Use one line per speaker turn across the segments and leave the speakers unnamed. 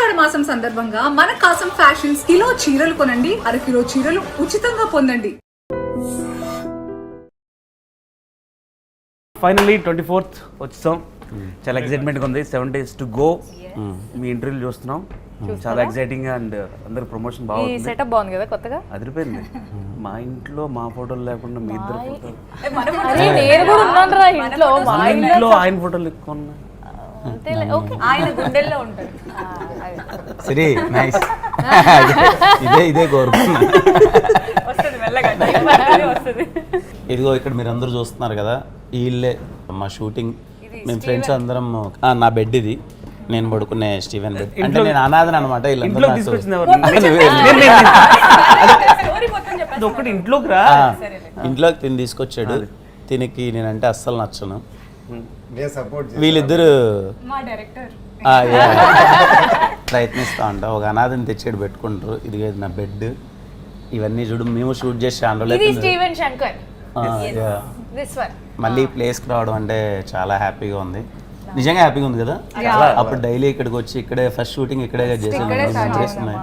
ఆషాఢ మాసం సందర్భంగా మన కాసం ఫ్యాషన్స్ కిలో చీరలు కొనండి, అరకిలో చీరలు ఉచితంగా పొందండి.
ఫైనల్లీ 24th వచ్చాం. చాలా ఎక్సైట్మెంట్గా ఉంది. 7 days to go. మీ ఇంటర్వ్యూలు చూస్తున్నాం. చాలా ఎక్సైటింగ్ అండ్ అందరు ప్రమోషన్ బాగుంది.
సెటప్ బాగుంది కదా కొత్తగా.
అదిరిపోయింది. మా ఇంట్లో మా ఫోటోలు లేకుండా మీ ఇద్దరు ఫోటోలు.
నేను కూడా ఉన్నాను రా ఇంట్లో. మా
ఇంట్లో ఆయన ఫోటోలు ఎక్కువ ఉన్నాయి.
ఆయన గుండెల్లో ఉంటాడు.
సరే నైస్. ఇదే కోరుకున్నా. ఇదిగో ఇక్కడ మీరు అందరూ చూస్తున్నారు కదా, వీళ్ళే మా షూటింగ్. మేము ఫ్రెండ్స్ అందరం. నా బెడ్ ఇది, నేను పడుకునే స్టీవెన్ బెడ్. అంటే నేను అనాథన అనమాట. ఇంట్లోకి తిని తీసుకొచ్చాడు. తినికి నేనంటే అస్సలు నచ్చను. వీళ్ళిద్దరు ప్రయత్నిస్తా ఉంటా. ఒక అనాథని తెచ్చాడు పెట్టుకుంటారు. ఇది నా బెడ్. ఇవన్నీ చూడు, మేము షూట్ చేసి మళ్ళీ ప్లేస్కి రావడం అంటే చాలా హ్యాపీగా ఉంది. నిజంగా హ్యాపీగా ఉంది కదా. అప్పుడు డైలీ ఇక్కడికి వచ్చి ఇక్కడే ఫస్ట్ షూటింగ్ ఇక్కడే చేస్తున్నాయి.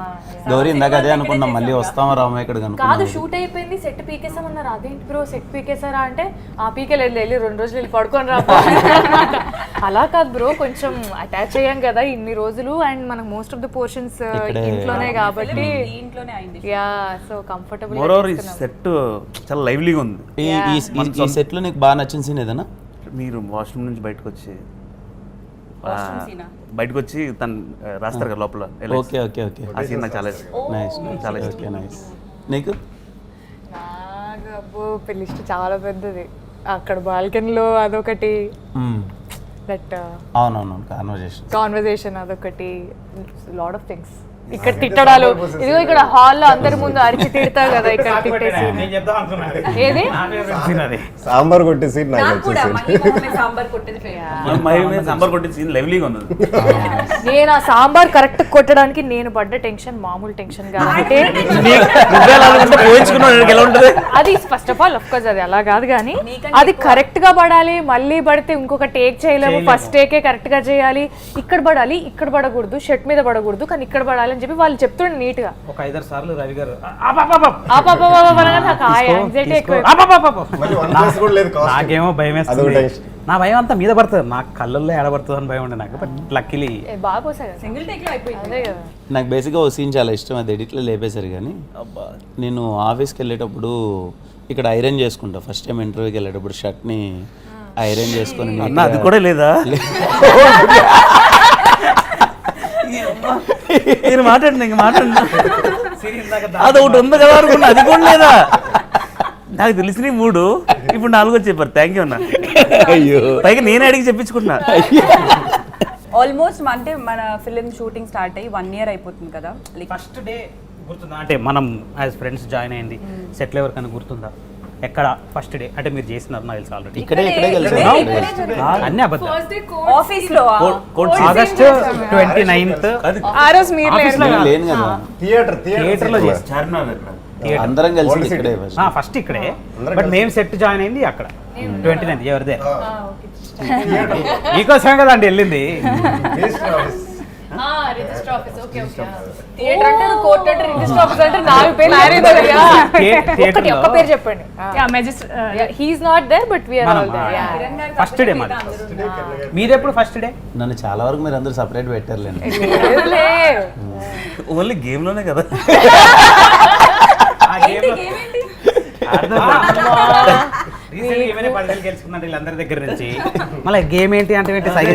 గౌరీ ఇందాక అదే అనుకున్నాం, మళ్ళీ వస్తామా రామా ఇక్కడ
కాదు. షూట్ అయిపోయింది, సెట్ పీకేసామన్నారు. అదేంటి బ్రో సెట్ పీకేసారా అంటే, ఆ పీకేలేదు, వెళ్ళి 2 రోజులు వెళ్ళి పడుకొని రా. అలా కాదు బ్రో, కొంచెం అటాచ్ అయ్యాం కదా ఇన్ని రోజులు. అండ్ మనకు మోస్ట్ ఆఫ్ ద పోర్షన్స్ ఇంట్లోనే కాబట్టి యా, సో కంఫర్టబుల్.
సెట్ చాలా లైవ్లీగా ఉంది.
ఈ సెట్ లో నీకు బాగా నచ్చిన సీన్ ఏదైనా?
మీరు వాష్రూమ్ నుంచి బయటకు వచ్చి తను రాస్తారు కదా లోపల.
Okay okay okay.
ఆ సీన్ నాకు చాలా చాలా ఇష్టం.
నైస్. నీకు?
నాకు పెళ్లి ఇష్టం చాలా పెద్దది. అక్కడ బాల్కనీలో అదొకటి, దట్
అవునవును
కాన్వర్జేషన్ అదొకటి, లాట్ ఆఫ్ థింగ్స్. ఇక్కడ తిట్టడాలు, ఇదిగో ఇక్కడ హాల్లో అందరి ముందు అరిచి తిడతారు కదా, ఇక్కడ తిట్టేసి. ఏది
సాంబార్ కొట్టే సీన్
నేను ఆ సాంబార్ కరెక్ట్ కొట్టడానికి నేను పడ్డ టెన్షన్ మామూలు టెన్షన్ కాబట్టి అది first of all of course అది అలా కాదు, కానీ అది కరెక్ట్ గా పడాలి. మళ్ళీ పడితే ఇంకొక టేక్ చేయలేము. ఫస్ట్ టేకే కరెక్ట్ గా చేయాలి. ఇక్కడ పడాలి, ఇక్కడ పడకూడదు, షర్ట్ మీద పడకూడదు, కానీ ఇక్కడ పడాలి అని చెప్పి వాళ్ళు చెప్తుండే నీట్ గా.
ఒక 5-6 సార్లు రవి గారు నాకేమో భయం వేస్తుంది. నా భయం అంతా మీద పడుతుంది, నా కళ్ళల్లో ఏడబడుతుంది అని భయం ఉండే నాకు. బట్ లక్కీలీ
నాకు బేసిక్గా ఒక సీన్ చాలా ఇష్టం. అది ఎడిట్లో లేపేశారు. కానీ నేను ఆఫీస్కి వెళ్ళేటప్పుడు ఇక్కడ ఐరన్ చేసుకుంటా. ఫస్ట్ టైం ఇంటర్వ్యూకి వెళ్ళేటప్పుడు షర్ట్ని ఐరన్ చేసుకొని.
అది కూడా లేదా? మీరు మాట్లాడండి, ఇంక మాట్లాడండి. అది ఒకటి ఉంది కదా అనుకున్నా, అది కూడా లేదా? నాకు తెలిసిన 3, ఇప్పుడు 4 చెప్పారు. థ్యాంక్ యూ అన్న. పైగా నేను అడిగి చెప్పించుకుంటున్నా.
ఆల్మోస్ట్ అంటే మన ఫిలిం షూటింగ్ స్టార్ట్ అయ్యి 1 year అయిపోతుంది కదా.
ఫస్ట్ డే గుర్తుందా? అంటే మనం యాజ్ ఫ్రెండ్స్ జాయిన్ అయింది సెటిల్ ఎవరికైనా గుర్తుందా? ఎక్కడ ఫస్ట్ డే అంటే మీరు చేసినారు నాకు తెలుసు ఆల్రెడీ.
ఇక్కడే
అన్ని అబద్ధాలు.
ఆఫీస్ లో
ఆగస్ట్ 29th
ఆ రోజు మీరు
లేను కదా,
థియేటర్ లో చేస్తారు.
అందరం కలిసి ఇక్కడే
ఫస్ట్ ఇక్కడే. బట్ మేము సెట్ జాయిన్ అయింది అక్కడ 29th. ఎవరిదే మీకోసమే కదా అండి వెళ్ళింది.
Register office. Okay okay. Theatre అంటారు, కోర్ట్ అంటారు, రిజిస్టర్ ఆఫీస్ అంటారు. 4 పేర్లు ఒక్క పేరు చెప్పండి. He is not there but we are all there.
First day మాది. మీరు ఎప్పుడు ఫస్ట్ డే?
నన్ను చాలా వరకు మీరు అందరూ సెపరేట్ పెట్టారులేండి.
ఓన్లీ గేమ్ లోనే కదా.
రీసెంట్గా 10,000 గెలుచుకున్నారు వీళ్ళందరి దగ్గర నుంచి. మళ్ళీ గేమ్ ఏంటి అంటే సైజ్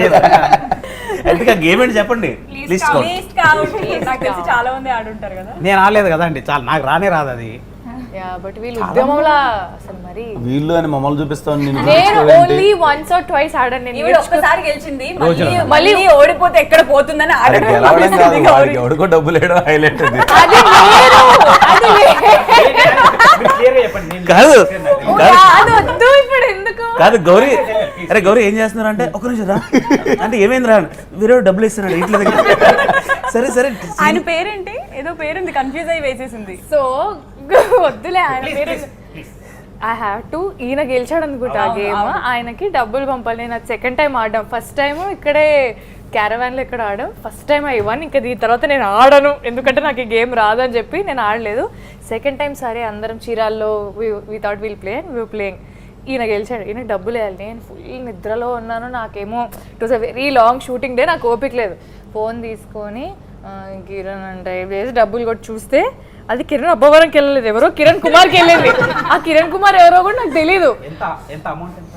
అంటే గేమ్ ఏంటి చెప్పండి.
చాలా మంది ఆడుంటారు కదా.
నేను ఆడలేదు కదా అండి, చాలా నాకు రానే రాదు అది.
బట్ వీళ్ళు ఉద్యమంలో అసలు మరి
వీళ్ళు అని మమ్మల్ని చూపిస్తాను.
నేను ఓన్లీ వన్స్ ఆర్ ట్వైస్ ఆడాను. నేను
ఒక్కసారి గెలిచింది, మళ్ళీ ఓడిపోతే ఎక్కడ పోతుందని
ఎవడికో డబ్బులు వేయడం హైలైట్.
కాదు
ఇప్పుడు ఎందుకు
కాదు గౌరీ, అరే గౌరీ ఏం చేస్తున్నారు అంటే, ఒక నిమిషం రా అంటే ఏమైంది రా, వీరే డబ్బులు ఇస్తున్నాడు ఇంట్లో దగ్గర. సరే సరే,
ఆయన పేరేంటి? ఏదో పేరుంది, కన్ఫ్యూజ్ అయ్యి వేసేసింది.
సో వద్దులే ఆయన పేరు. I have to. ఈయన గెలిచాడు అనుకుంటా ఆ గేమ్, ఆయనకి డబ్బులు పంపాలి. నేను అది సెకండ్ టైం ఆడడం. ఫస్ట్ టైం ఇక్కడే క్యారవాన్లో ఇక్కడ ఆడాం. First time I won. ఇంకా దీని తర్వాత నేను ఆడను, ఎందుకంటే నాకు ఈ గేమ్ రాదని చెప్పి నేను ఆడలేదు. సెకండ్ టైం సరే అందరం చీరాల్లో we thought will play and we playing. ఈయన గెలిచాడు. ఈయన డబ్బులు వేయాలి. నేను ఫుల్ నిద్రలో ఉన్నాను. నాకేమో it was a very long shooting day. నాకు ఓపిక లేదు. ఫోన్ తీసుకొని కిరణ్ అంటే వేసి డబ్బులు కొట్టి చూస్తే అది కిరణ్ అబ్బవరంకి వెళ్ళలేదు, ఎవరో కిరణ్ కుమార్కి వెళ్ళింది. ఆ కిరణ్ కుమార్ ఎవరో కూడా నాకు తెలీదు.
ఎంత అమౌంట్ ఎంత?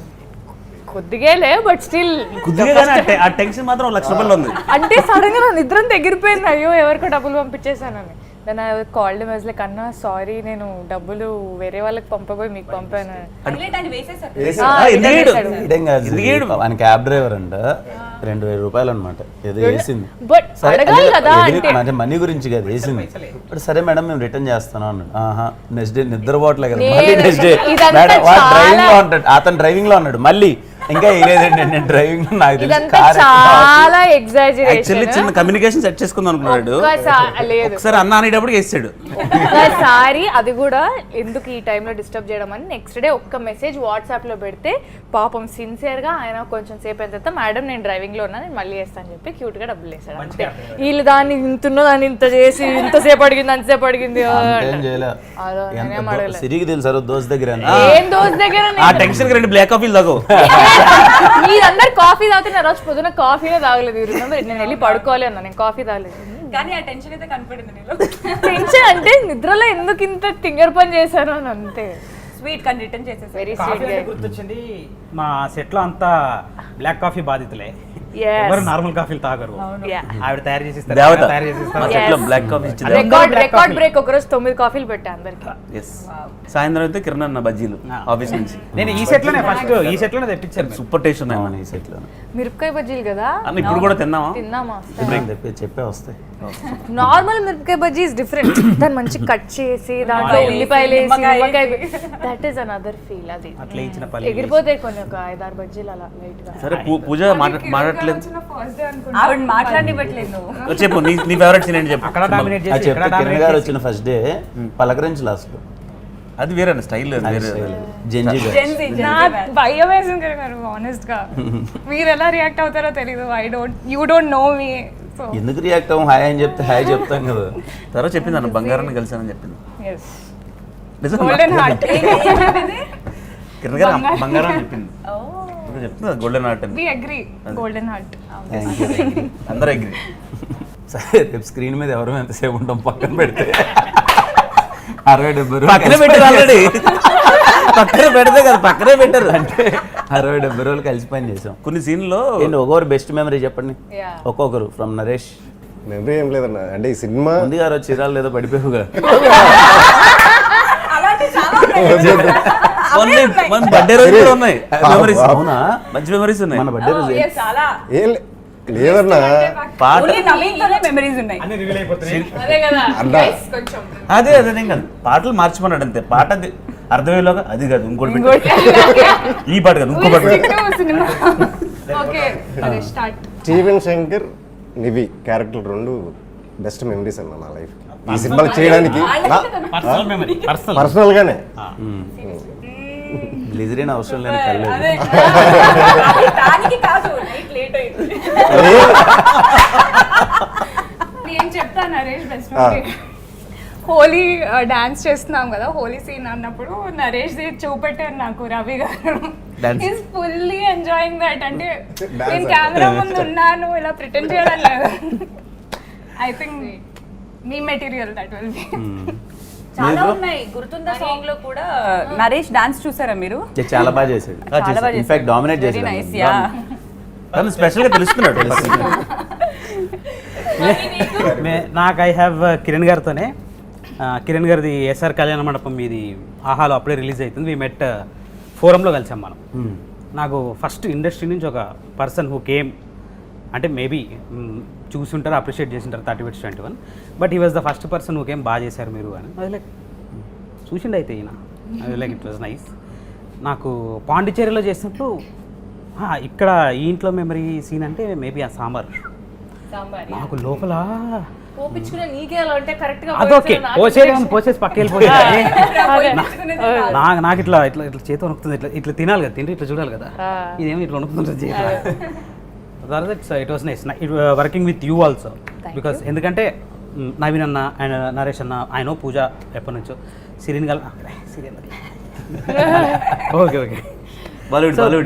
కొద్దిగాలే, బట్ స్టిల్
ఆ టెన్షన్ మాత్రం 1,00,000 రూపాయలు ఉంది.
అంటే సడన్ గా నా నిద్ర ఎగిరిపోయింది. అయ్యో ఎవరికో డబ్బులు పంపించేసానని. Then I called him like అన్నా సారీ, నేను డబ్బులు వేరే వాళ్ళకి పంపబోయి మీకు పంపాను.
ఆయన క్యాబ్ డ్రైవర్ అంట, 2,000 రూపాయలు అనమాట ఏదో వేసింది.
బట్ అడగాలి కదా అంటే
మనీ గురించి కదా వేసింది. బట్ సరే మేడం మేము రిటర్న్ చేస్తాను అన్నాడు. నెక్స్ట్ డే నిద్రపోవట్లే కదా, మళ్ళీ నెక్స్ట్ డే మేడం డ్రైవింగ్ లో ఉంటాడు, అతను డ్రైవింగ్ లో ఉన్నాడు. మళ్ళీ ఇంకా వేయలేదండి నేను డ్రైవింగ్ లో. నాకు
ఇదంతా చాలా ఎగ్జాజరేషన్.
యాక్చువల్లీ చిన్న కమ్యూనికేషన్ సెట్ చేసుకుందాం అనుకున్నాడు. ఒకసారి అన్న అనేటప్పుడు వేసాడు.
ఒకసారి అది కూడా ఎందుకు ఈ టైంలో డిస్టర్బ్ చేయడం అని నెక్స్ట్ డే ఒక్క మెసేజ్ వాట్సాప్ లో పెడితే పాపం సిన్సియర్ గా ఆయన కొంచెం సేపు అయిన తర్వాత మేడం నేను డ్రైవింగ్ లో ఉన్నా, నేను మళ్ళీ వేస్తాను చెప్పి క్యూట్ గా డబ్బులు వేసాడు. అంతే. వీళ్ళు దాన్ని ఇంతున్నో దాన్ని ఇంత చేసి ఇంతసేపు అడిగింది అంతసేపు అడిగింది.
సిరికి తెలుసు దోస్ దగ్గర
ఏం దోస్ దగ్గర
ఆ టెన్షన్ 2 బ్లాక్ కాఫీలు తాగు.
మీరందరూ కాఫీ తాగుతున్న రోజు పొద్దున కాఫీనే తాగలేదు. నేను వెళ్ళి పడుకోవాలి అన్నా, నేను కాఫీ తాగలేదు.
కానీ ఆ టెన్షన్ అయితే కనపడింది నీలో.
టెన్షన్ అంటే నిద్రలో ఎందుకు ఇంత తింగర్ పని చేశాను అని అంతే.
స్వీట్ కానీ రిటర్న్ చేసేసి
వెరీ
కాఫీ
స్వీట్.
అంటే గుర్తొచ్చింది, మా సెట్ లో అంతా బ్లాక్ కాఫీ బాధితులే, ఎవరు నార్మల్ కాఫీలు తాగరు. ఆవిడ తయారు చేసి ఇస్తారు,
దేవత.
తయారు చేసి ఇస్తారు.
మా సెట్లో బ్లాక్ కాఫీ ఇచ్చింది.
రికార్డ్ బ్రేక్ ఒకరోజు 9 కాఫీలు పెట్టా అందరికి.
ఎస్. సాయంత్రం అయితే కిరణ్ అన్న బజ్జీలు ఆఫీస్ నుంచి.
నేను ఈ సెట్ లోనే ఫస్ట్ ఈ సెట్ లోనే తెప్పించాను.
సూపర్ టేస్ట్ ఉన్నాయి
ఈ సెట్ లో.
మిరపకాయ బజ్జీలు కదా
అన్న, ఇప్పుడు కూడా తిన్నావా?
తిన్నామా?
చెప్పే వస్తాయి.
నార్మల్ మిరపకాయ బజ్జీ ఇస్ డిఫరెంట్. దాన్ని మంచి కట్ చేసి దాంట్లో ఉల్లిపాయలు వేసి నిమ్మకాయ, దట్ ఈస్ అనదర్ ఫీల్. అది
అట్లా ఇచ్చిన పల్లి
ఎగిరిపోతాయి కొన్ని ఒక 5-6 బజ్జీలు అలా లైట్ గా.
సరే పూజ మాట్లాడట్లేదు.
ఆవిడ మాట్లాడివ్వట్లేదు నువ్వు.
చెప్పు నీ ఫేవరెట్ సీన్ ఏంటి చెప్పు.
అక్కడ డామినేట్ చేసి ఇక్కడ
కిరణ్
డామినేట్
గారు
చేసి
వచ్చిన ఫస్ట్ డే పలకరించి లాస్ట్ లో
అది వేరే స్టైల్ వేరే.
జెంజీ
నాకు భయం వేసింది గారు ఆనెస్ట్ గా. మీరు ఎలా రియాక్ట్ అవుతారో తెలీదు. You don't know me. So
ఎందుకు రియాక్ట్ అవ్వం? హాయ్ అని చెప్తే హాయ్ చెప్తాం కదా.
తర్వాత చెప్పింది అన్న బంగారాన్ని కలిసానని చెప్పింది.
ఎస్
నిజం
గోల్డెన్ హార్ట్.
కిరణ్ గారు బంగారం అని చెప్పింది. చెప్తుంది గోల్డెన్ హార్ట్ అని.
We agree. Golden heart.
అందరూ అగ్రీ.
సరే రేపు స్క్రీన్ మీద ఎవరు ఎంతసేపు ఉంటాం పక్కన పెడితే 60-70
పక్కనే పెట్టారు ఆల్రెడీ. పక్కనే పెడితే కదా, పక్కనే పెట్టారు.
అంటే 60-70 రోజులు కలిసి పని చేసాం.
కొన్ని సీన్లో
ఒక్కొక్కరు బెస్ట్ మెమరీ చెప్పండి. ఒక్కొక్కరు ఫ్రమ్ నరేష్.
మెమరీ ఏం లేదన్న, అంటే ఈ సినిమా
ముందు గారు చీరాలు లేదో పడిపోయావుగా.
మన బర్త్డే రోజు కూడా ఉన్నాయి మెమరీస్.
అవునా?
మంచి మెమరీస్ ఉన్నాయి.
మన బర్త్డే రోజు
చాలా
ఏం లేదన్నా.
పాట
నవీన్తోనే మెమరీస్ ఉన్నాయి.
అన్ని రివీల్ అయిపోతున్నాయి.
అదే కదా
అన్నా
అదే అదేం కాదు, పాటలు మార్చుకున్నాడు అంతే. పాట అర్థమయ్యేలోగా అది కాదు ఇంకోటి పెట్టు. ఈ పాట కాదు ఇంకో పాట పెట్టు.
సినిమా. ఓకే అదే start.
Steven Shankar నివి character 2 best memories అన్న నా లైఫ్. ఈ సినిమాలు చేయడానికి
పర్సనల్ మెమరీ, పర్సనల్.
పర్సనల్ గానే
గ్లిజరిన్ అవసరం లేని కళ్ళు.
దానికి కాదు, నైట్ లేట్ అయింది.
నేను చెప్తాను నరేష్ బెస్ట్. హోలీ డాన్స్ చేస్తున్నాం కదా, హోలీ సీన్ అన్నప్పుడు నరేష్ చూపెట్టారు నాకు రవి గారు. Is fully enjoying that. అంటే నేను కెమెరా ముందు ఉన్నాను ఇలా ప్రిటెండ్ చేయడం లేదు. I think me material that will be.
చాలా ఉన్నాయి. గుర్తుందా సాంగ్ లో కూడా నరేష్ డాన్స్ చూసారా మీరు?
చాలా బాగా చేశాడు.
చాలా బాగా
ఇన్ఫాక్ట్ డామినేట్
Very
చేశాడు.
nice, yeah.
తను స్పెషల్ గా తెలుస్తున్నాడు.
నాకు ఐ హ్యావ్ కిరణ్ గారితోనే. కిరణ్ గారిది ఎస్ఆర్ కళ్యాణ మండపం మీది ఆహాలో అప్పుడే రిలీజ్ అవుతుంది. వీ మెట్ ఫోరంలో కలిసాం మనం. నాకు ఫస్ట్ ఇండస్ట్రీ నుంచి ఒక పర్సన్ హూ కేమ్, అంటే మేబీ చూసుంటారు, అప్రిషియేట్ చేసింటారు 30-21, but he was the first person who came. బాగా చేశారు మీరు అని. అది లైక్ చూసిండు అయితే ఈయన. అది లైక్ ఇట్ వాజ్ నైస్. నాకు పాండిచేరిలో చేసినప్పుడు ఇక్కడ ఈ ఇంట్లో మెమరీ సీన్ అంటే మేబీ ఆ సాంబార్. నాకు లోపల
పోపించుకునే నీకే అలా అంటే కరెక్ట్ గా
అదొకే పోసేసి పక్క వెళ్ళిపోయింది. నాకు ఇట్లా ఇట్లా ఇట్లా చేతి వణుకుతుంది. ఇట్లా ఇట్లా తినాలి కదా, తింటే ఇట్లా చూడాలి కదా, ఇదేమో ఇట్లా వణుకుతుంటుంది చేతి. It was nice working with you also because ఎందుకంటే నవీన్ అన్న అండ్ నరేష్ అన్న ఆయన పూజ ఎప్పటి నుంచో సిరిన్ గల్ okay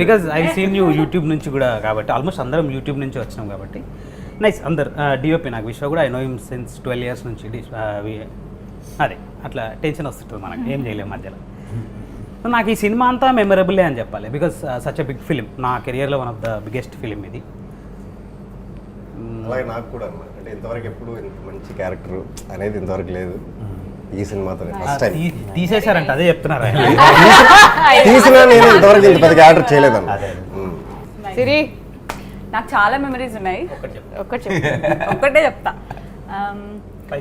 because I seen you YouTube నుంచి కూడా కాబట్టి ఆల్మోస్ట్ అందరం యూట్యూబ్ నుంచి వచ్చినాం కాబట్టి నైస్ అందరు డిఓపి నాకు విశ్వ కూడా I know him since 12 years నుంచి అదే అట్లా టెన్షన్ వస్తుంటుంది మనకు ఏం చేయలేము మధ్యలో. నాకు ఈ సినిమా అంతా మెమరబులే అని చెప్పాలి because such a big film నా కెరియర్లో one of the biggest film ఇది.
అలాగే నాకు కూడా అన్నమాట, అంటే ఇంతవరకు ఎప్పుడు ఇంత మంచి క్యారెక్టర్ అనేది ఇంతవరకు లేదు. ఈ సినిమాతో ఫస్ట్ టైం
తీసేశారంట అదే చెప్తున్నారు
తీసినా నేను ఇంతవరకు ఇంత పెద్ద క్యారెక్టర్ చేయలేదన్న.
సిరి నాకు చాలా మెమరీస్ ఉన్నాయి. ఒక్కటే చెప్తా.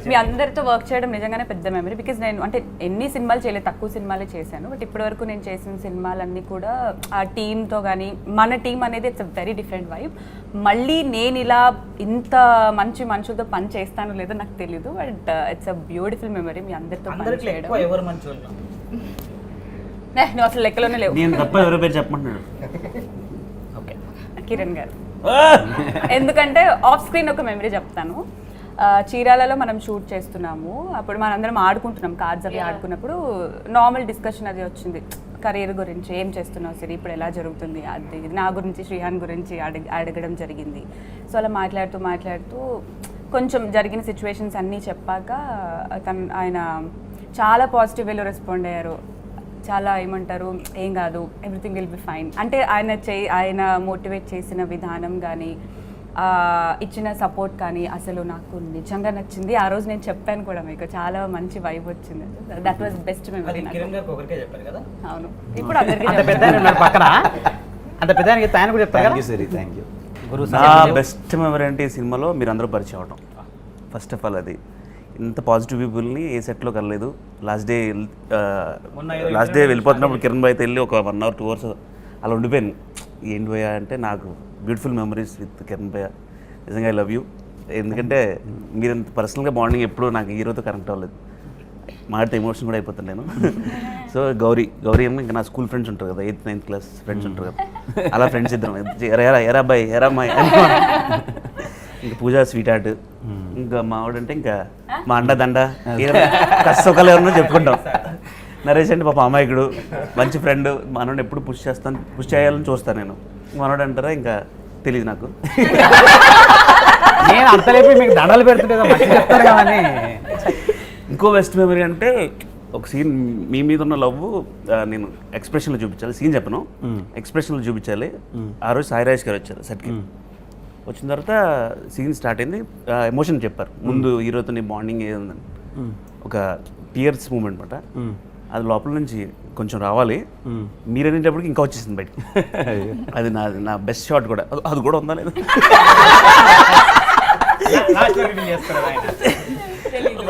మీ అందరితో వర్క్ చేయడం నిజంగానే పెద్ద మెమరీ. బికాజ్ నేను అంటే ఎన్ని సినిమాలు చేయలేదు, తక్కువ సినిమాలే చేశాను. బట్ ఇప్పటివరకు నేను చేసిన సినిమాలన్నీ కూడా ఆ టీంతో కానీ, మన టీం అనేది it's a very different vibe. మళ్ళీ నేను ఇలా ఇంత మంచి మనుషులతో పని చేస్తానో లేదో నాకు తెలీదు. But it's a beautiful memory మీ అందరితో పని చేయడం. నువ్వు అసలు లెక్కలోనే లేవు.
నేను తప్ప ఎవరో పేరు చెప్పమంటున్నాడు.
ఓకే, కిరణ్ గారు. ఎందుకంటే ఆఫ్ స్క్రీన్ ఒక మెమరీ చెప్తాను. చీరాలలో మనం షూట్ చేస్తున్నాము. అప్పుడు మనందరం ఆడుకుంటున్నాం, కార్డ్స్ అవి ఆడుకున్నప్పుడు నార్మల్ డిస్కషన్ అది వచ్చింది. కెరీర్ గురించి ఏం చేస్తున్నావు సిరి, ఇప్పుడు ఎలా జరుగుతుంది, అది నా గురించి శ్రీహాన్ గురించి అడగడం జరిగింది. సో అలా మాట్లాడుతూ కొంచెం జరిగిన సిచ్యువేషన్స్ అన్నీ చెప్పాక ఆయన చాలా పాజిటివ్ వేలో రెస్పాండ్ అయ్యారు. చాలా ఏమంటారు, ఏం కాదు, ఎవ్రీథింగ్ విల్ బి ఫైన్. అంటే ఆయన మోటివేట్ చేసిన విధానం కానీ, ఇచ్చిన సపోర్ట్ కానీ అసలు నాకు నిజంగా నచ్చింది. ఆ రోజు నేను చెప్పాను కూడా మీకు, చాలా మంచి వైబ్ వచ్చింది. That was best memory. అవును, ఇప్పుడు
నా బెస్ట్ మెమరీ అంటే ఈ సినిమాలో మీరు అందరూ పరిచయం అవడం. ఫస్ట్ ఆఫ్ ఆల్ అది ఇంత పాజిటివ్ పీపుల్ని ఏ సెట్లో కలలేదు. లాస్ట్ డే వెళ్ళిపోతున్నప్పుడు కిరణ్ భాయ్తో వెళ్ళి ఒక 1 hour 2 hours అలా ఉండిపోయాను. ఏంటి భయ్యా అంటే, నాకు బ్యూటిఫుల్ మెమరీస్ విత్ కిరణ్ భయ్య. నిజంగా ఐ లవ్ యూ. ఎందుకంటే మీరు పర్సనల్గా బాండింగ్ ఎప్పుడు నాకు హీరోతో కనెక్ట్ అవ్వలేదు. మాడితే ఎమోషన్ కూడా అయిపోతాను నేను. సో గౌరీ ఏమో ఇంకా నా స్కూల్ ఫ్రెండ్స్ ఉంటారు కదా, 8th 9th class ఫ్రెండ్స్ ఉంటారు కదా, అలా ఫ్రెండ్స్ ఇద్దరం. ఎరా అబ్బాయి ఎరా అమ్మాయి. ఇంకా పూజ స్వీట్ హార్ట్, ఇంకా మావాడంటే ఇంకా మా అండ కష్టసుఖాలు ఎవరన్నా చెప్పుకుంటాం. నరేష్ అంటే పాప అమాయకుడు, మంచి ఫ్రెండ్. మనోడు ఎప్పుడు పుష్ చేయాలని చూస్తాను నేను. మనోడు అంటారా ఇంకా తెలియదు నాకు.
నేను అంతలేపి మీకు దండలు పెడుతుంటే చెప్తారు కానీ.
ఇంకో బెస్ట్ మెమరీ అంటే ఒక సీన్ మీ మీద ఉన్న లవ్ నేను ఎక్స్ప్రెషన్లో చూపించాలి. సీన్ చెప్పను, ఎక్స్ప్రెషన్లో చూపించాలి. ఆ రోజు సాయి రాజేష్ గారు వచ్చారు సెట్కి. వచ్చిన తర్వాత సీన్ స్టార్ట్ అయింది. ఎమోషన్ చెప్పారు ముందు, హీరోతో నీ బాండింగ్ ఏముందని. ఒక టీయర్స్ మూమెంట్ అనమాట. అది లోపల నుంచి కొంచెం రావాలి. మీరు అనేటప్పటికి ఇంకా వచ్చేసింది బయట. అది నా బెస్ట్ షాట్ కూడా. అది కూడా ఉందా లేదా?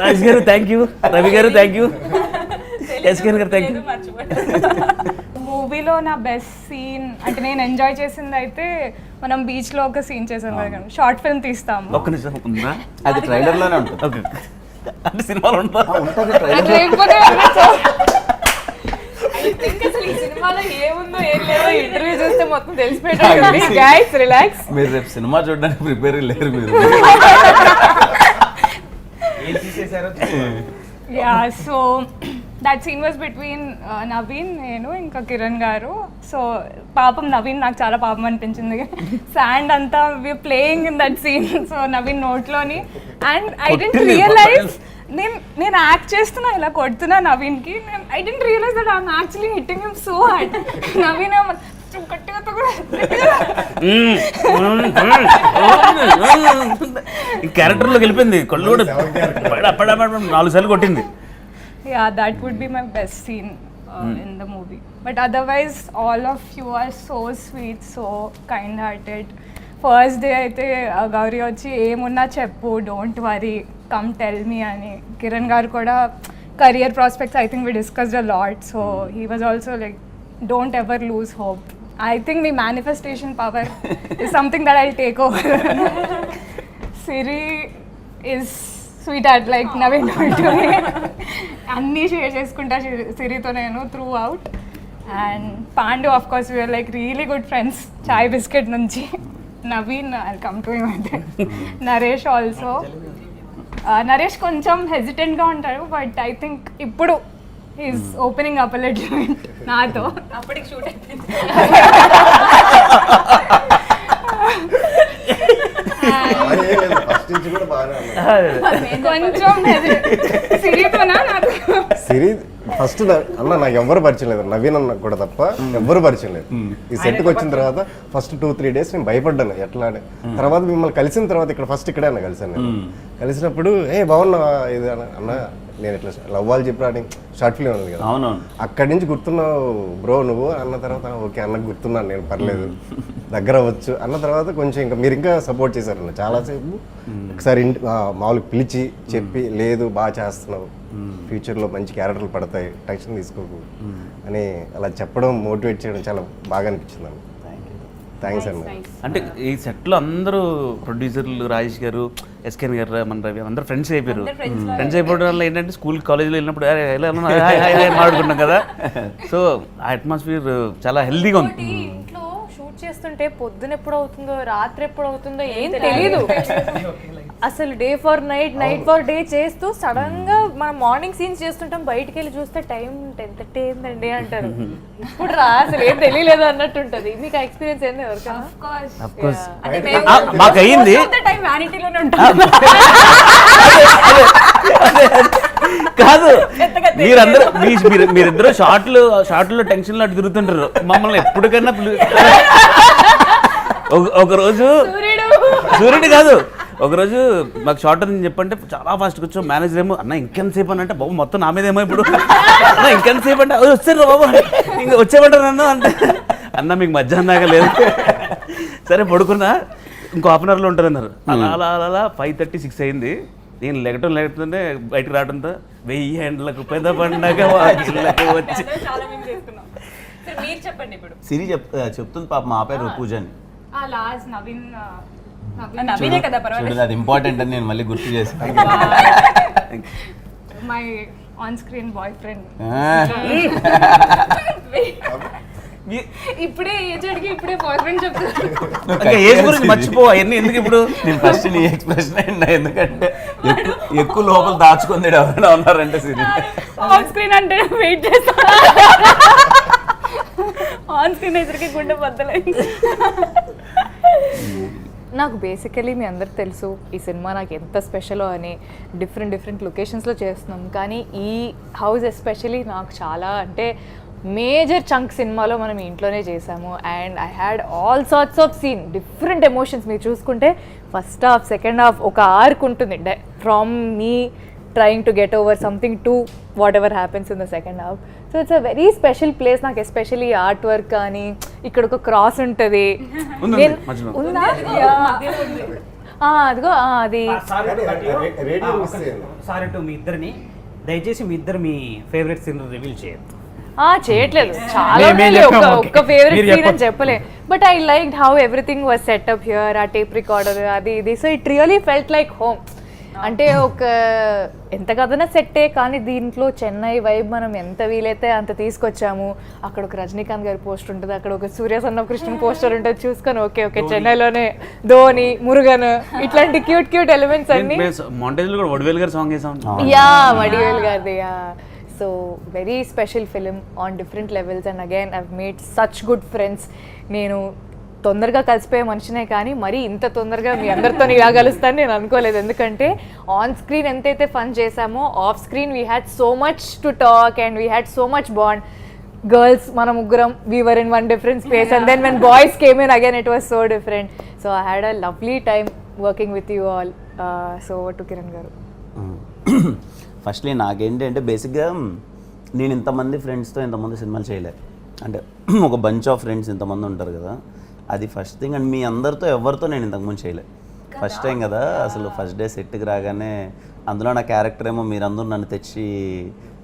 రాజ్ గారు థ్యాంక్ యూ, రవి గారు థ్యాంక్ యూ, ఎస్కే గారు థ్యాంక్ యూ.
మూవీలో నా బెస్ట్ సీన్ అంటే నేను ఎంజాయ్ చేసింది అయితే, మనం బీచ్లో ఒక సీన్ చేసాం కదా, షార్ట్ ఫిల్మ్ తీస్తాము.
ఒక్క నిమిషం ఉందా?
అది ట్రైలర్లోనే ఉంటుంది.
ఓకే, అంటే సినిమాలో ఉంటుందా?
సినిమాలో ఏముందో ఏం లేదో ఇంటర్వ్యూ చూస్తే మొత్తం తెలిసిపోయింది. Guys relax.
మీరు రేపు సినిమా చూడడానికి ప్రిపేర్ లేరు మీరు.
Yeah, so that scene was between Naveen, నేను ఇంకా కిరణ్ గారు. సో పాపం నవీన్, నాకు చాలా పాపం అనిపించింది. శాండ్ అంతా we playing in that scene. So Naveen నోట్లోని, అండ్ ఐ డెంట్ రియలైజ్ నేను యాక్ట్ చేస్తున్నా, ఇలా కొడుతున్నా నవీన్కి. I didn't realise that I'm actually hitting him so hard. Naveen
క్యారెక్టర్లోకి వెళ్ళిపోయింది. కళ్ళు కూడా 4 సార్లు కొట్టింది.
Yeah, that would be my best scene in the movie. But otherwise, all of you are so sweet, so kind-hearted. First day అయితే గౌరీ వచ్చి ఏమున్నా చెప్పు, don't worry, come tell me అని. కిరణ్ గారు కూడా career prospects, I think we discussed a lot. So he was also like, don't ever lose hope. I think the manifestation power is something that I'll take over. Siri is sweetheart like Naveen told me. అన్నీ share చేసుకుంటా సిరితో నేను throughout. And Pandu of course we're like really good friends, చాయ్ biscuit నుంచి. Naveen I come to him అంటే Naresh also. Naresh కొంచెం హెజిటెంట్గా ఉంటాడు, బట్ ఐ థింక్ ఇప్పుడు is opening up a little bit నాతో.
అప్పటికి షూట్ అయిపోయింది.
ఫస్ట్ నుంచి కూడా బాగానే
కొంచెం సిరితోనా నాకు
సిరి ఫస్ట్ అన్న నాకు ఎవ్వరు పరిచయం లేదు, నవీన్ అన్న కూడా తప్ప ఎవ్వరు పరిచయం లేదు. ఈ సెట్కి వచ్చిన తర్వాత ఫస్ట్ 2-3 days నేను భయపడ్డాను ఎట్లా అని. తర్వాత మిమ్మల్ని కలిసిన తర్వాత ఇక్కడ ఫస్ట్ ఇక్కడే అన్న కలిసాను నేను. కలిసినప్పుడు బాగున్నా ఇది అన్న నేను ఇట్లా లవ్ వాళ్ళు చెప్పరా అని షార్ట్ ఫిల్మ్ ఉంది కదా,
అవునవును.
అక్కడి నుంచి గుర్తున్నావు బ్రో నువ్వు అన్న తర్వాత ఓకే అన్నకు గుర్తున్నాను నేను, పర్లేదు దగ్గర అవ్వచ్చు అన్న తర్వాత కొంచెం ఇంకా మీరు ఇంకా సపోర్ట్ చేశారన్న చాలాసేపు. ఒకసారి మామూలుగా పిలిచి చెప్పి లేదు బాగా చేస్తున్నావు, ఫ్యూచర్లో మంచి క్యారెక్టర్లు పడతాయి, టెన్షన్ తీసుకోకు అని అలా చెప్పడం మోటివేట్ చేయడం చాలా బాగా అనిపించింది అన్న. థ్యాంక్స్ అన్న.
అంటే ఈ సెట్లో అందరూ ప్రొడ్యూసర్లు రాజేష్ గారు, ఎస్కేన్ గారు, మన రవి అందరూ ఫ్రెండ్స్ అయిపోయారు. ఫ్రెండ్స్ అయిపోవడం వల్ల ఏంటంటే స్కూల్ కాలేజీలో వెళ్ళినప్పుడు మాట్లాడుకుంటాం కదా, సో ఆ అట్మాస్ఫియర్ చాలా హెల్దీగా ఉంది.
ఇంట్లో షూట్ చేస్తుంటే పొద్దున ఎప్పుడు అవుతుందో రాత్రి ఎప్పుడు అవుతుందో ఏం తెలీదు. అసలు day for night night for day చేస్తూ సడన్ గా మనం మార్నింగ్ సీన్స్ చేస్తుంటాం, బయటికి వెళ్ళి చూస్తే టైం 10:30 ఏందండి అంటారు. ఇప్పుడు రా అసలు ఏం తెలియలేదు అన్నట్టు ఉంటది. మీకు ఆ ఎక్స్పీరియన్స్ ఏంది ఎవరికైనా?
Of course. మాకు అయ్యింది కాదు, మీరిద్దరు షార్ట్లో టెన్షన్లో అటు తిరుగుతుంటారు, మమ్మల్ని ఎప్పటికైనా ఒకరోజు సూర్యుడు కాదు, ఒకరోజు మాకు షార్ట్ అని చెప్పంటే చాలా ఫాస్ట్గా వచ్చాం. మేనేజర్ ఏమో అన్న ఇంకెంతసేపు అని అంటే బాబు మొత్తం నా మీదేమో ఇప్పుడు అన్న ఇంకెంతసేపు అంటే వచ్చారు బాబు ఇంకా వచ్చేమంటారు అన్న అంటే అన్న మీకు మధ్యాహ్నం దాకా లేదు, సరే పడుకున్నా ఇంకో హాఫ్ అన్ అవర్లో ఉంటారన్నారు. అలా అలా అలా 5:30-6 అయింది. నేను లేకపోతుంటే బయటకు రావడంతో 1000 ఎండలకు పెద్ద పండగ వచ్చి
మీరు చెప్పండి ఇప్పుడు.
సిరి చెప్తుంది పాప మా పేరు పూజ అని.
లాస్ట్ నవీన్
నవీనే కదా పర్వాలేదు.
చూడదు అది ఇంపార్టెంట్ అని నేను మళ్ళీ గుర్తు చేస్తాను.
My on screen boy friend. ఇప్పుడే ఏజ్ అడిగి ఇప్పుడే బాయ్ ఫ్రెండ్ చెప్తాను.
ఏజ్ గురించి మర్చిపో అవన్నీ ఎందుకు ఇప్పుడు.
నేను ఫస్ట్ నీ ఎక్స్ప్రెషన్ అయినా, ఎందుకంటే ఎక్కువ లోపల దాచుకుంది ఎవరైనా ఉన్నారంటే సిరి
ఆన్ స్క్రీన్ అంటే వెయిట్ చేస్తా, ఆన్ స్క్రీన్ ఎదురుకి గుండె బద్దలై.
నాకు బేసికలీ మీ అందరికి తెలుసు ఈ సినిమా నాకు ఎంత స్పెషలో అని. డిఫరెంట్ లొకేషన్స్లో చేస్తున్నాం, కానీ ఈ హౌస్ ఎస్పెషలీ నాకు చాలా అంటే మేజర్ చంక్ సినిమాలో మనం ఇంట్లోనే చేసాము. And I had all sorts of scene, different emotions. మీరు చూసుకుంటే ఫస్ట్ హాఫ్ సెకండ్ హాఫ్ ఒక ఆర్క్ ఉంటుంది, from me trying to get over something to whatever happens in the second half. So it's a very special place నాకు, especially art work కానీ. ఇక్కడ ఒక cross ఉంటుంది, ఉందా? అదిగో అది.
సారీ టు మీ ఇద్దరిని, దయచేసి మీ ఇద్దరు మీ ఫేవరెట్ సీన్ రివీల్ చేయొద్దు.
చేయట్లేదు, చాలా ఒక్క ఫేవరెట్ సీన్ అని చెప్పలే. But I like how everything was setup here, ఆ టేప్ రికార్డర్ అది ఇది. So it really felt like home. అంటే ఒక ఎంత కదన్నా సెట్టే, కానీ దీంట్లో చెన్నై వైబ్ మనం ఎంత వీలైతే అంత తీసుకొచ్చాము. అక్కడ ఒక రజనీకాంత్ గారి పోస్టర్ ఉంటుంది, అక్కడ ఒక సూర్య సన్న కృష్ణ పోస్టర్ ఉంటుంది. చూసుకొని ఓకే చెన్నైలోనే ధోని, మురుగన్ ఇట్లాంటి క్యూట్ ఎలిమెంట్స్ అన్ని.
వడివేల్ గారి సాంగ్ చేసాం.
వడివేల్ గారిది. So very special film on different levels. And again I've made such good friends. నేను తొందరగా కలిసిపోయే మనిషినే, కానీ మరీ ఇంత తొందరగా మీ అందరితో ఇలా కలుస్తాను నేను అనుకోలేదు. ఎందుకంటే ఆన్ స్క్రీన్ ఎంతైతే ఫన్ చేసామో, off screen we had so much to talk and we had so much bond. Girls మన ముగ్గురం, we were in one different space, and then when boys came in again it was so different. So I had a lovely time working with you all. So to Kiran garu.
Firstly నాకేంటి అంటే బేసిక్గా నేను ఇంతమంది ఫ్రెండ్స్తో ఇంతమంది సినిమాలు చేయలేదు. అంటే ఒక బంచ్ ఆఫ్ ఫ్రెండ్స్ ఇంతమంది ఉంటారు కదా, అది ఫస్ట్ థింగ్. అండ్ మీ అందరితో ఎవరితో నేను ఇంతకుముందు చేయలేదు, ఫస్ట్ టైం కదా. అసలు ఫస్ట్ డే సెట్కి రాగానే అందులో నా క్యారెక్టర్ ఏమో మీరందరూ నన్ను తెచ్చి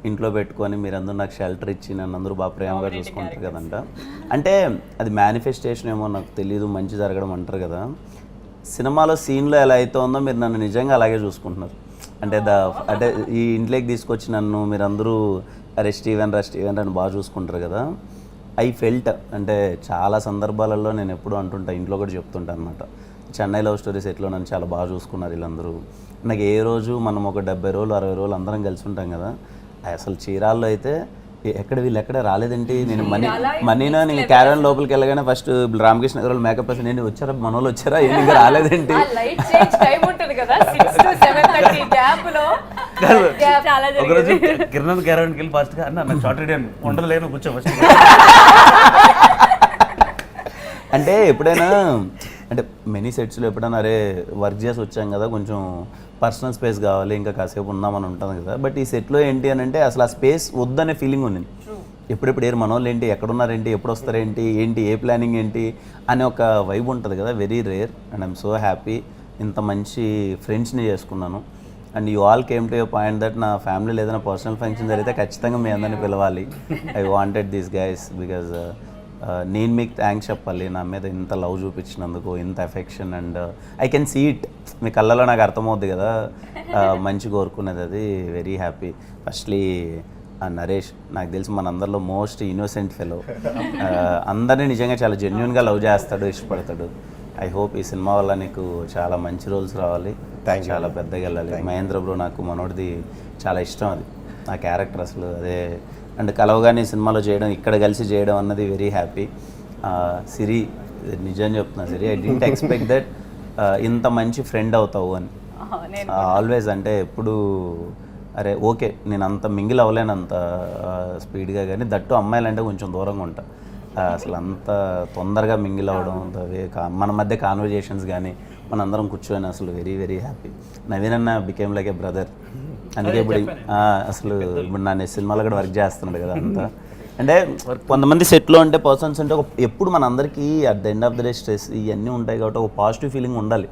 ఇంట్లో పెట్టుకొని మీరందరూ నాకు షెల్టర్ ఇచ్చి నన్ను అందరూ బాగా ప్రేమగా చూసుకుంటారు కదంట. అంటే అది మేనిఫెస్టేషన్ ఏమో నాకు తెలియదు, మంచి జరగడం అంటారు కదా. సినిమాలో సీన్లో ఎలా అయితే ఉందో మీరు నన్ను నిజంగా అలాగే చూసుకుంటున్నారు. అంటే అంటే ఈ ఇంట్లోకి తీసుకొచ్చి నన్ను మీరందరూ రెస్ట్ ఈవెన్ అని బాగా చూసుకుంటారు కదా. ఐ ఫెల్ట్ అంటే చాలా సందర్భాలలో నేను ఎప్పుడూ అంటుంటా, ఇంట్లో కూడా చెప్తుంటాను అనమాట, చెన్నై లవ్ స్టోరీ సెట్లో నన్ను చాలా బాగా చూసుకున్నారు వీళ్ళందరూ. నాకు ఏ రోజు మనం ఒక 70 రోజులు 60 రోజులు అందరం కలిసి ఉంటాం కదా, అసలు చీరాల్లో అయితే ఎక్కడ వీళ్ళు ఎక్కడ రాలేదేంటి, నేను మనీనా నేను క్యారవన్ లోపలికి వెళ్ళగానే ఫస్ట్ రామకృష్ణ గారు మేకప్ వేసి నేను వచ్చారా మనోళ్ళు వచ్చారా ఏం ఇంకా రాలేదేంటి,
ఒకరోజు కిరణ్ క్యారవన్కి వెళ్ళి ఫాస్ట్గా అన్న నాకు షార్ట్ రెడీ అని ఉండలేను కూర్చో ఫస్ట్.
అంటే ఎప్పుడైనా అంటే మెనీ సెట్స్లో ఎప్పుడైనా అరే వర్క్ చేసి వచ్చాం కదా కొంచెం పర్సనల్ స్పేస్ కావాలి ఇంకా కాసేపు ఉందామని ఉంటుంది కదా, బట్ ఈ సెట్లో ఏంటి అని అంటే అసలు ఆ స్పేస్ వద్దనే ఫీలింగ్ ఉంది. ఎప్పుడెప్పుడు ఏరు మనోళ్ళు ఏంటి ఎక్కడున్నారేంటి ఎప్పుడు వస్తారేంటి ఏంటి ఏ ప్లానింగ్ ఏంటి అనే ఒక వైబ్ ఉంటుంది కదా, very rare. And I'm so happy ఇంత మంచి ఫ్రెండ్స్ని చేసుకున్నాను. And you all came to A point that నా ఫ్యామిలీలో ఏదైనా పర్సనల్ ఫంక్షన్ జరిగితే ఖచ్చితంగా మీ అందరినీ పిలవాలి. I wanted these guys because నేను మీకు థ్యాంక్స్ చెప్పాలి నా మీద ఇంత లవ్ చూపించినందుకు, ఇంత affection. And I can see it, మీ కళ్ళలో నాకు అర్థమవుద్ది కదా మంచి కోరుకునేది, అది వెరీ హ్యాపీ. ఫస్ట్లీ నరేష్ నాకు తెలిసి మనందరిలో మోస్ట్ ఇన్నోసెంట్ ఫెలో, అందరినీ నిజంగా చాలా జెన్యున్గా లవ్ చేస్తాడు, ఇష్టపడతాడు. ఐ హోప్ ఈ సినిమా వల్ల నీకు చాలా మంచి రోల్స్ రావాలి, చాలా పెద్దగా వెళ్ళాలి. మహేంద్ర బ్రో నాకు మనోడిది చాలా ఇష్టం, అది ఆ క్యారెక్టర్ అసలు అదే. అండ్ కలవగానే సినిమాలో చేయడం, ఇక్కడ కలిసి చేయడం అన్నది వెరీ హ్యాపీ. సిరి నిజం చెప్తున్నా సిరి, ఐ డింట్ ఎక్స్పెక్ట్ దట్ ఇంత మంచి ఫ్రెండ్ అవుతావు అని. ఆల్వేస్ అంటే ఎప్పుడు అరే ఓకే నేను అంత మింగిల్ అవ్వలేను అంత స్పీడ్గా, కానీ దట్టు అమ్మాయిలంటే కొంచెం దూరంగా ఉంటా, అసలు అంత తొందరగా మింగిల్ అవ్వడం, మన మధ్య కాన్వర్జేషన్స్ కానీ మనందరం కూర్చొని అసలు వెరీ వెరీ హ్యాపీ. నవీన్ అన్న బికేమ్ లైక్ ఏ బ్రదర్. అందుకే ఇప్పుడు అసలు ఇప్పుడు నా సినిమాలో కూడా వర్క్ చేస్తున్నాడు కదా అంతా. అంటే కొంతమంది సెట్లో ఉంటే పర్సన్స్ అంటే ఎప్పుడు మన అందరికీ at the end of the day stress ఇవన్నీ ఉంటాయి కాబట్టి ఒక పాజిటివ్ ఫీలింగ్ ఉండాలి,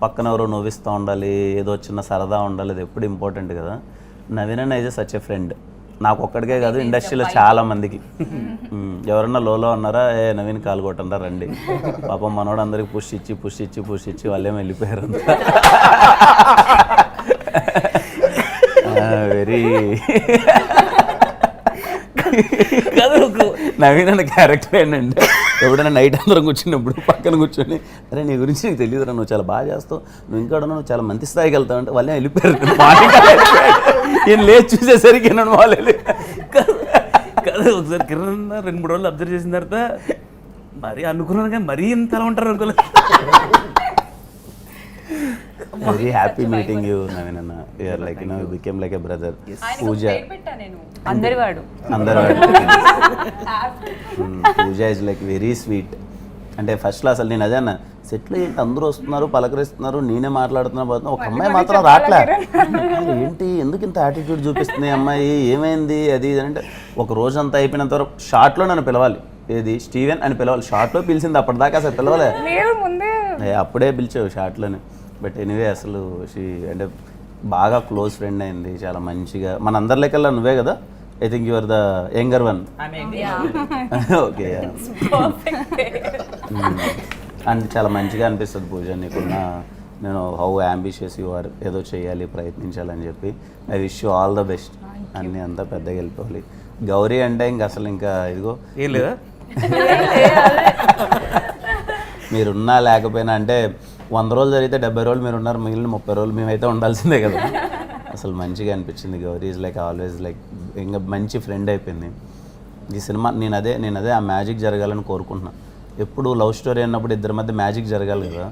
పక్కన ఎవరో నవ్విస్తూ ఉండాలి, ఏదో చిన్న సరదా ఉండాలి, అది ఎప్పుడు ఇంపార్టెంట్ కదా. నవీన్ అన్న ఈజ్ సచ్ ఎ ఫ్రెండ్, నాకు ఒక్కడికే కాదు ఇండస్ట్రీలో చాలా మందికి. ఎవరన్నా లోలో ఉన్నారా ఏ నవీన్ కాలు కొట్టండా రండి, పాపం మనోడు అందరికి పుష్ ఇచ్చి వాళ్ళేమో వెళ్ళిపోయారు అంతా. వెరీ నవీన్ అన్న క్యారెక్టర్ ఏంటంటే ఎప్పుడైనా నైట్ అందరం కూర్చున్నప్పుడు పక్కన కూర్చొని అరే నీ గురించి నీకు తెలియదురా, నువ్వు చాలా బాగా చేస్తావు, నువ్వు ఇంకా నువ్వు చాలా మంచి స్థాయికి వెళ్తావు అంటే వాళ్ళే వెళ్ళిపోయారు. ఈయన లేచి చూసేసరికి వాళ్ళు
కాదు ఒకసారి కిరణ్ 2-3 రోజులు అబ్జర్వ్ చేసిన తర్వాత మరీ అనుకున్నాను కానీ మరీ ఇంతలా ఉంటారు అనుకోలేదు.
Very happy meeting you Naveen అన్న, you're like you know you became like a brother. Pooja
అందరివాడు
Pooja is like very sweet. అంటే ఫస్ట్లో అసలు నేను అదే అన్న సెట్లో ఏంటి అందరూ వస్తున్నారు పలకరిస్తున్నారు నేనే మాట్లాడుతున్నా పోతున్నా, ఒక అమ్మాయి మాత్రం రాట్లే, ఏంటి ఎందుకు ఇంత యాటిట్యూడ్ చూపిస్తుంది అమ్మాయి ఏమైంది అది ఇది అంటే, ఒక రోజంతా అయిపోయినంత వరకు షార్ట్లో నన్ను పిలవాలి, ఏది స్టీవెన్ అని పిలవాలి, షార్ట్లో పిలిచింది అప్పటిదాకా అసలు పిలవలే, అప్పుడే పిలిచావు షార్ట్లోనే. బట్ ఎనీవే అసలు అంటే బాగా క్లోజ్ ఫ్రెండ్ అయింది, చాలా మంచిగా మన అందరి లెక్కల్లో నువ్వే కదా, I think you are the younger one. Okay and చాలా మంచిగా అనిపిస్తుంది పూజ నీకున్న, నేను హౌ అంబిషియస్ యు ఆర్, ఏదో చేయాలి ప్రయత్నించాలని చెప్పి. I wish you all the best, అన్నీ అంతా పెద్దగా వెళ్ళిపోవాలి. గౌరీ అంటే ఇంక అసలు ఇంకా ఇదిగో
ఏం లేదా
మీరున్నా లేకపోయినా అంటే 100 రోజులు జరిగితే 70 రోజులు మీరు ఉన్నారు, మిగిలిన 30 రోజులు మేమైతే ఉండాల్సిందే కదా. అసలు మంచిగా అనిపించింది. Gauri is like always like ఇంకా మంచి ఫ్రెండ్ అయిపోయింది. ఈ సినిమా నేను అదే ఆ మ్యాజిక్ జరగాలని కోరుకుంటున్నాను. ఎప్పుడు లవ్ స్టోరీ అన్నప్పుడు ఇద్దరి మధ్య మ్యాజిక్ జరగాలి కదా,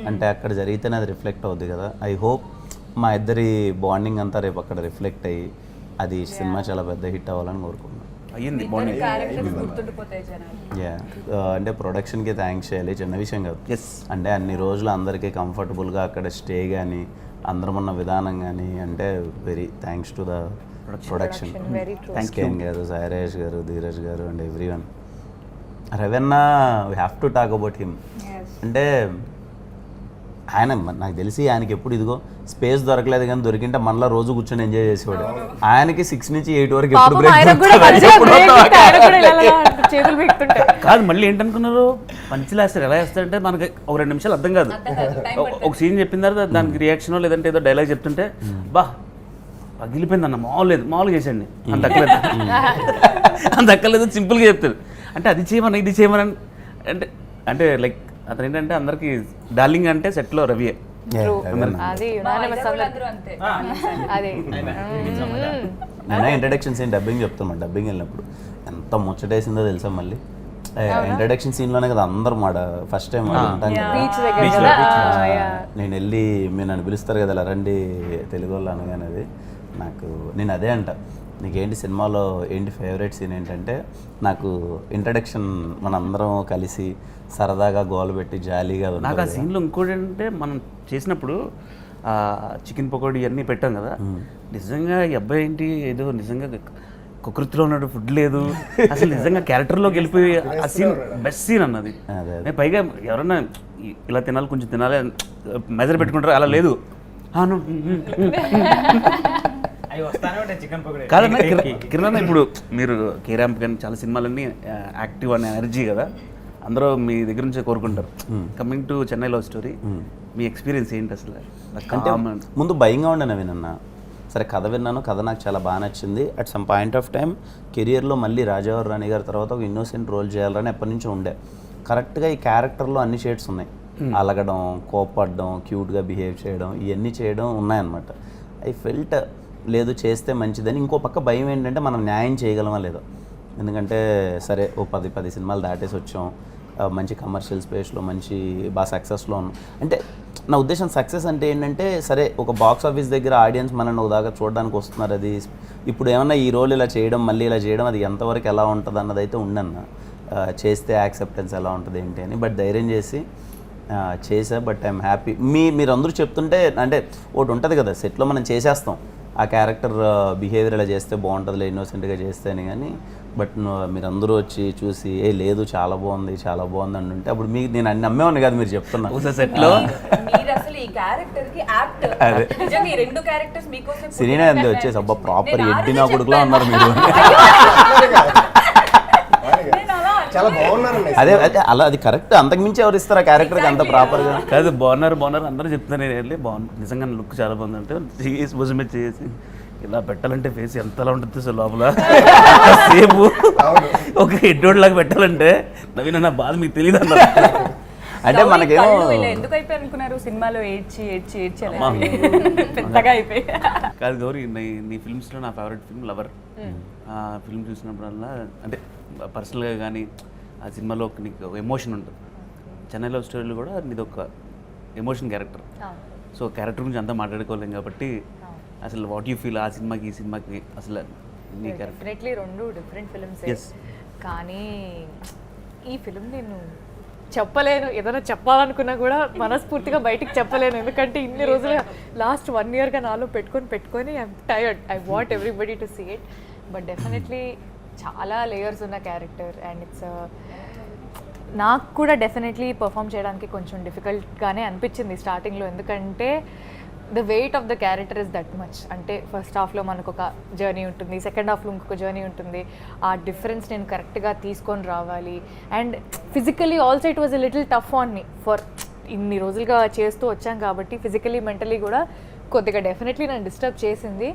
అంటే అక్కడ జరిగితేనే అది రిఫ్లెక్ట్ అవుద్ది కదా. ఐ హోప్ మా ఇద్దరి బాండింగ్ అంతా రేపు అక్కడ రిఫ్లెక్ట్ అయ్యి అది సినిమా చాలా పెద్ద హిట్ అవ్వాలని కోరుకుంటున్నాను.
అయ్యింది బాండింగ్.
యా అంటే ప్రొడక్షన్కి థ్యాంక్స్ చేయాలి, చిన్న విషయం కాదు. అంటే అన్ని రోజులు అందరికీ కంఫర్టబుల్గా అక్కడ స్టే కానీ అందరం ఉన్న విధానం కానీ అంటే very thanks to the production. కేన్ గారు, సాయిరాజ్ గారు, ధీరజ్ గారు అండ్ ఎవ్రీ వన్. రవీన్న we have to talk about him. అంటే ఆయన నాకు తెలిసి ఆయనకి ఎప్పుడు ఇదిగో స్పేస్ దొరకలేదు కానీ దొరికింటే మనలో రోజు కూర్చొని ఎంజాయ్ చేసేవాడు. ఆయనకి 6 నుంచి 8 వరకు ఎప్పుడు
కాదు. మళ్ళీ ఏంటనుకున్నారు పంచులు వేస్తారు, ఎలా వేస్తారంటే మనకి ఒక 2 నిమిషాలు అర్థం కాదు. ఒక సీన్ చెప్పిన తర్వాత దానికి రియాక్షన్ లేదంటే ఏదో డైలాగ్ చెప్తుంటే బా పగిలిపోయింది అన్న, మామూలుగా చేశాడు. అంత అక్కర్లేదు సింపుల్గా చెప్తాడు. అంటే అది చేయమని ఇది చేయమని అంటే అంటే లైక్ అతను ఏంటంటే అందరికి డార్లింగ్ అంటే సెట్లో రవియే.
అది unanimous అందరూ. అదే
నేను ఇంట్రడక్షన్ సీన్ డబ్బింగ్ చెప్తాను. డబ్బింగ్ వెళ్ళినప్పుడు ఎంత ముచ్చటేసిందో తెలుసా. మళ్ళీ ఇంట్రడక్షన్ సీన్లోనే కదా అందరూ మాట ఫస్ట్ టైం ఉంటాం కదా. నేను వెళ్ళి మీరు నన్ను పిలుస్తారు కదా, ఇలా రండి తెలుగు వాళ్ళు అనగానే అది నాకు, నేను అదే అంట, నీకేంటి సినిమాలో ఏంటి ఫేవరెట్ సీన్ ఏంటంటే, నాకు ఇంట్రడక్షన్ మనందరం కలిసి సరదాగా గోల పెట్టి జాలీగా.
నాకు ఆ సీన్లో ఇంకోటి ఏంటంటే, మనం చేసినప్పుడు చికెన్ పకోడీ అన్నీ పెట్టాం కదా, నిజంగా ఈ అబ్బాయి ఏంటి ఏదో నిజంగా కుకృతిలో ఉన్నాడు, ఫుడ్ లేదు, అసలు నిజంగా క్యారెక్టర్లోకి వెళ్ళిపోయి ఆ సీన్ బెస్ట్ సీన్ అన్నది. పైగా ఎవరన్నా ఇలా తినాలి కొంచెం తినాలి మెజర్ పెట్టుకుంటారు, అలా లేదు. కాదన్నా కిరణ్, ఇప్పుడు మీరు కేరాంప్ కానీ చాలా సినిమాలన్నీ యాక్టివ్ అనే ఎనర్జీ కదా, అందరూ మీ దగ్గర నుంచే కోరుకుంటారు. Coming to Chennai love story, me experience ఏంటి అసలు?
అంటే ముందు భయంగా ఉండే వినన్నా, సరే కథ విన్నాను, కథ నాకు చాలా బాగా నచ్చింది. At some point of time కెరియర్లో మళ్ళీ రాజావారి రాణి గారి తర్వాత ఒక ఇన్నోసెంట్ రోల్ చేయాలని ఎప్పటి నుంచో ఉండే. కరెక్ట్గా ఈ క్యారెక్టర్లో అన్ని షేడ్స్ ఉన్నాయి. అలగడం, కోపడడం, క్యూట్గా బిహేవ్ చేయడం, ఇవన్నీ చేయడం ఉన్నాయన్నమాట. ఐ ఫెల్ట్ లేదు చేస్తే మంచిదని. ఇంకో పక్క భయం ఏంటంటే మనం న్యాయం చేయగలమా లేదో. ఎందుకంటే సరే ఓ 10 సినిమాలు దాటేసి వచ్చాం, మంచి కమర్షియల్ స్పేస్లో మంచి బాగా సక్సెస్లో ఉన్నాం. అంటే నా ఉద్దేశం సక్సెస్ అంటే ఏంటంటే, సరే ఒక బాక్స్ ఆఫీస్ దగ్గర ఆడియన్స్ మనల్ని ఉదాగా చూడడానికి వస్తున్నారు, అది ఇప్పుడు ఏమన్నా ఈ రోల్ ఇలా చేయడం మళ్ళీ ఇలా చేయడం అది ఎంతవరకు ఎలా ఉంటుంది అన్నది అయితే ఉండన్న, చేస్తే యాక్సెప్టెన్స్ ఎలా ఉంటుంది ఏంటి అని. బట్ ధైర్యం చేసి చేసా. But I'm happy. మీరందరూ చెప్తుంటే, అంటే ఒకటి ఉంటుంది కదా సెట్లో మనం చేసేస్తాం, ఆ క్యారెక్టర్ బిహేవియర్ ఇలా చేస్తే బాగుంటుందిలే ఇన్నోసెంట్గా చేస్తే అని. కానీ బట్ మీరందరూ వచ్చి చూసి ఏ లేదు చాలా బాగుంది చాలా బాగుంది అని ఉంటే అప్పుడు మీకు నేను అన్ని నమ్మేవాడిని కాదు. మీరు చెప్తున్నా సెట్లో సినిమా అంతే వచ్చేసి అబ్బా ప్రాపర్ ఎడ్డినా కొడుకులా ఉన్నారు మీరు.
చాలా బాగున్నారండి.
అదే అదే అలా అది కరెక్ట్. అంతకుమించి ఎవరు ఇస్తారు ఆ క్యారెక్టర్కి అంత ప్రాపర్గా?
కాదు బాగున్నారు అందరూ చెప్తున్నారు. నేను వెళ్ళి బాగుంది నిజంగా లుక్ చాలా బాగుంది అంటే చేసి భుజం మీద చేసి ఇలా పెట్టాలంటే ఫేస్ ఎంతలా ఉంటుంది సార్ లోపల సేపు ఒక హెడ్రోడ్ లాగా పెట్టాలంటే నవీన నా బాధ మీకు తెలియదు అన్నారు.
అంటే మనకేమో
ఎందుకు అయిపోయి అనుకున్నారు సినిమాలో ఏడ్చి పెద్దగా అయిపోయి.
కాదు గౌరీ, నీ ఫిల్మ్స్లో నా ఫేవరెట్ ఫిల్మ్ లవర్. ఆ ఫిల్మ్ చూసినప్పుడల్లా అంటే పర్సనల్గా కానీ ఆ సినిమాలో నీకు ఒక ఎమోషన్ ఉంటుంది. చెన్నై లవ్ స్టోరీలో కూడా నీది ఒక ఎమోషన్ క్యారెక్టర్. సో క్యారెక్టర్ గురించి అంతా మాట్లాడుకోలేం కాబట్టి అసలు వాట్ యూ ఫీల్ ఆ సినిమాకి ఈ సినిమాకి అసలు నీ క్యారెక్టర్?
Definitely 2 different films. కానీ ఈ ఫిల్మ్ నేను చెప్పలేను, ఏదైనా చెప్పాలనుకున్నా కూడా మనస్ఫూర్తిగా బయటికి చెప్పలేను. ఎందుకంటే ఇన్ని రోజులు లాస్ట్ 1 yearగా నాలో పెట్టుకొని I'm tired. I want everybody to see it. But definitely చాలా లేయర్స్ ఉన్న క్యారెక్టర్ అండ్ ఇట్స్ నాకు కూడా డెఫినెట్లీ పర్ఫామ్ చేయడానికి కొంచెం డిఫికల్ట్గానే అనిపించింది స్టార్టింగ్లో. ఎందుకంటే the weight of the character is that much. అంటే ఫస్ట్ హాఫ్లో మనకు ఒక జర్నీ ఉంటుంది, సెకండ్ హాఫ్లో ఇంకొక జర్నీ ఉంటుంది. ఆ డిఫరెన్స్ నేను కరెక్ట్గా తీసుకొని రావాలి. And physically also it was a little tough on me. For ఇన్ని రోజులుగా చేస్తూ వచ్చాం కాబట్టి ఫిజికలీ మెంటలీ కూడా కొద్దిగా డెఫినెట్లీ నన్ను డిస్టర్బ్ చేసింది.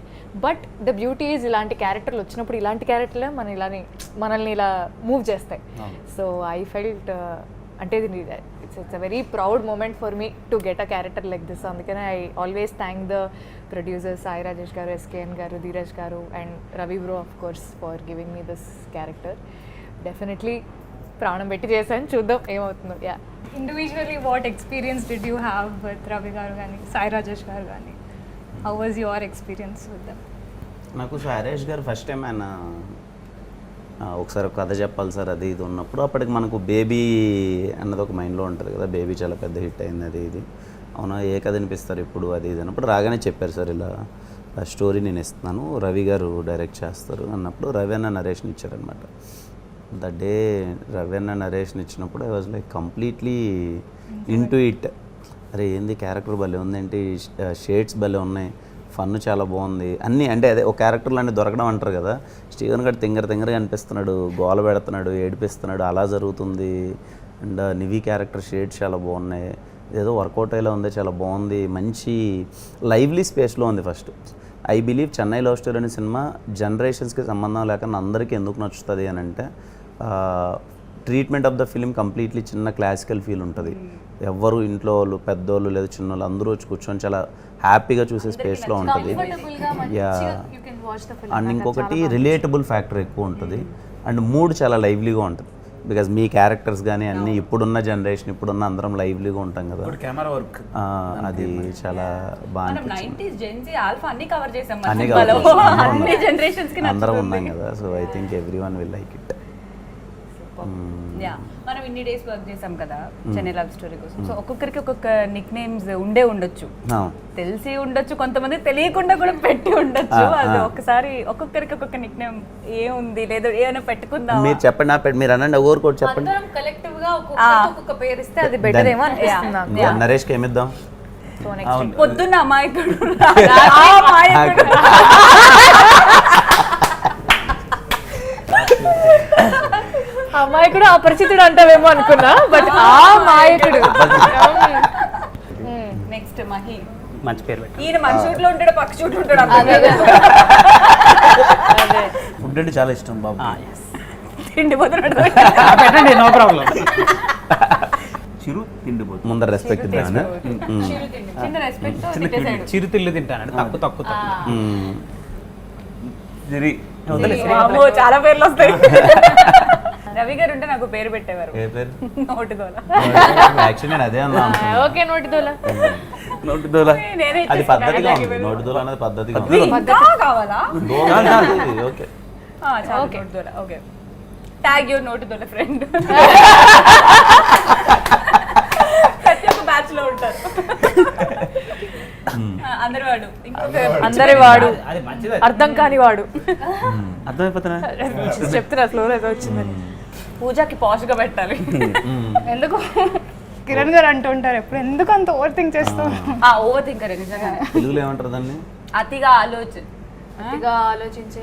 బట్ ద బ్యూటీ ఈజ్ ఇలాంటి క్యారెక్టర్లు వచ్చినప్పుడు ఇలాంటి క్యారెక్టర్లే మనల్ని ఇలా మూవ్ చేస్తాయి. సో ఐ ఫెల్ట్ అంటే it's a very proud moment for me to get a character like this. అందుకనే I always thank the producers Sai Rajesh గారు, ఎస్కేఎన్ గారు, ధీరజ్ గారు and Ravi bro of course for giving me this character. Definitely ప్రాణం పెట్టి చేశాను, చూద్దాం ఏమవుతుందో. Yeah,
individually what experience did you have with Ravi గారు కానీ సాయి రాజేష్ గారు కానీ? How was your experience with them?
నాకు సాయి రాజేష్ గారు ఫస్ట్ టైం ఆయన ఒకసారి ఒక కథ చెప్పాలి సార్ అది ఇది ఉన్నప్పుడు, అప్పటికి మనకు బేబీ అన్నది ఒక మైండ్లో ఉంటుంది కదా, బేబీ చాలా పెద్ద హిట్ అయింది అది ఇది, అవునా ఏ కథ వినిపిస్తారు ఇప్పుడు అది ఇది అన్నప్పుడు రాగానే చెప్పారు సార్ ఇలా స్టోరీ నేను ఇస్తున్నాను, రవి గారు డైరెక్ట్ చేస్తారు అన్నప్పుడు రవి అన్న నరేషన్ ఇచ్చారనమాట. ద డే రవి అన్న నరేషన్ ఇచ్చినప్పుడు I was like completely into it. అరే ఏంది క్యారెక్టర్ భలే ఉందేంటి, షేడ్స్ భలే ఉన్నాయి, ఫన్ చాలా బాగుంది అన్నీ. అంటే అదే ఒక క్యారెక్టర్లు అన్నీ దొరకడం అంటారు కదా, స్టీవెన్ గారు తింగరగా అనిపిస్తున్నాడు, గోల పెడుతున్నాడు, ఏడిపిస్తున్నాడు, అలా జరుగుతుంది. అండ్ నివి క్యారెక్టర్ షేడ్స్ చాలా బాగున్నాయి, ఏదో వర్కౌట్ అయ్యేలా ఉంది, చాలా బాగుంది, మంచి లైవ్లీ స్పేస్లో ఉంది. First I believe Chennai love story అనే సినిమా జనరేషన్స్కి సంబంధం లేకుండా అందరికీ ఎందుకు నచ్చుతుంది అని అంటే treatment of the film completely చిన్న క్లాసికల్ ఫీల్ ఉంటుంది. ఎవరు ఇంట్లో వాళ్ళు పెద్దోళ్ళు లేదా చిన్నోళ్ళు అందరూ వచ్చి కూర్చొని చాలా హ్యాపీగా చూసే స్పేస్లో ఉంటుంది. యా, అండ్ ఇంకొకటి రిలేటబుల్ ఫ్యాక్టర్ ఎక్కువ ఉంటుంది అండ్ మూడ్ చాలా లైవ్లీగా ఉంటుంది. బికాజ్ మీ క్యారెక్టర్స్ కానీ అన్నీ ఇప్పుడున్న జనరేషన్ ఇప్పుడున్న అందరం లైవ్లీగా ఉంటాం కదా,
కెమెరా వర్క్
అది చాలా బాగా
మనం 90s Gen Z ఆల్ఫా అన్ని కవర్ చేసాం
అన్నీ
అన్ని జనరేషన్స్ కి
అందరం ఉన్నాం కదా. So I think every one will like it.
Yeah, మనం ఇన్ని డేస్ వర్క్ చేసాం కదా చెన్నై లవ్ స్టోరీ కోసం. సో ఒక్కొక్కరికి ఒక్కొక్క నిక్ నేమ్స్ ఉండొచ్చు, తెలిసి ఉండొచ్చు, కొంతమంది తెలియకుండా కూడా పెట్టి ఉండొచ్చు. అది ఒకసారి ఒక్కొక్కరికి ఒక్కొక్క నిక్ నేమ్ ఏముంది లేదా ఏమైనా పెట్టుకుందాం.
మీరు చెప్పండి, మీరు అనండి, ఓవర్ కోట్ చెప్పండి.
కలెక్టివ్ గా ఒక్కొక్క పేరు ఇస్తే అది బెటర్ ఏమో అనిపిస్తుంది నాకు.
నరేష్కి ఏమిద్దాం?
పొద్దున్న అమాయకుడు
అమాయకుడు అపరిచితుడు అంటావేమో అనుకున్నా, బట్ ఆ మాయకుడు.
నెక్స్ట్ మహి,
మంచి పేరు పెట్టు.
ఈయన మన షూట్ లో ఉంటాడు, పక్క షూట్ ఉంటాడు.
ఫుడ్ అంటే చాలా ఇష్టం బాబు.
తిండిపోతున్నాడు.
పెట్టండి, నో ప్రాబ్లం.
చిరు తిండిపోతుంది.
ముందర రెస్పెక్ట్ ఇద్దామని.
చిన్న రెస్పెక్ట్
చిరుతిల్లు తింటానండి, తక్కువ.
చాలా పేర్లు వస్తాయి. రవి గారు ఉంటే నాకు పేరు పెట్టేవారు,
ఏ పేరు?
నోటుదోల.
యాక్చువల్లీ నేను అదే అన్నా.
ఓకే, నోటిదోల.
నోటిదోల
అది పద్ధతిగా ఉంది, నోటిదోల అనేది పద్ధతిగా ఉంది.
ఇంకా కావాలా?
ఓకే,
నోటుదోల. ఓకే, ట్యాగ్ యువర్ నోటుదోల ఫ్రెండ్. ప్రతి ఒక్క బ్యాచ్ లో ఉంటారు. అందరి వాడు,
అందరి వాడు,
అది మంచిది.
అర్థం కాని వాడు.
అర్థమైపోతున్నా
చెప్తున్నా ఫ్లోర్ ఏదో వచ్చిందని.
పూజకి పాష్ గా పెట్టాలి.
ఎందుకు కిరణ్ గారు అంటూ ఉంటారు ఎప్పుడు, ఎందుకు అంత ఓవర్ థింక్ చేస్తూ?
ఓవర్ థింకర్ నిజంగా.
తెలుగులో ఏమంటారు దాన్ని?
అతిగా ఆలోచన.
అతిగా ఆలోచించే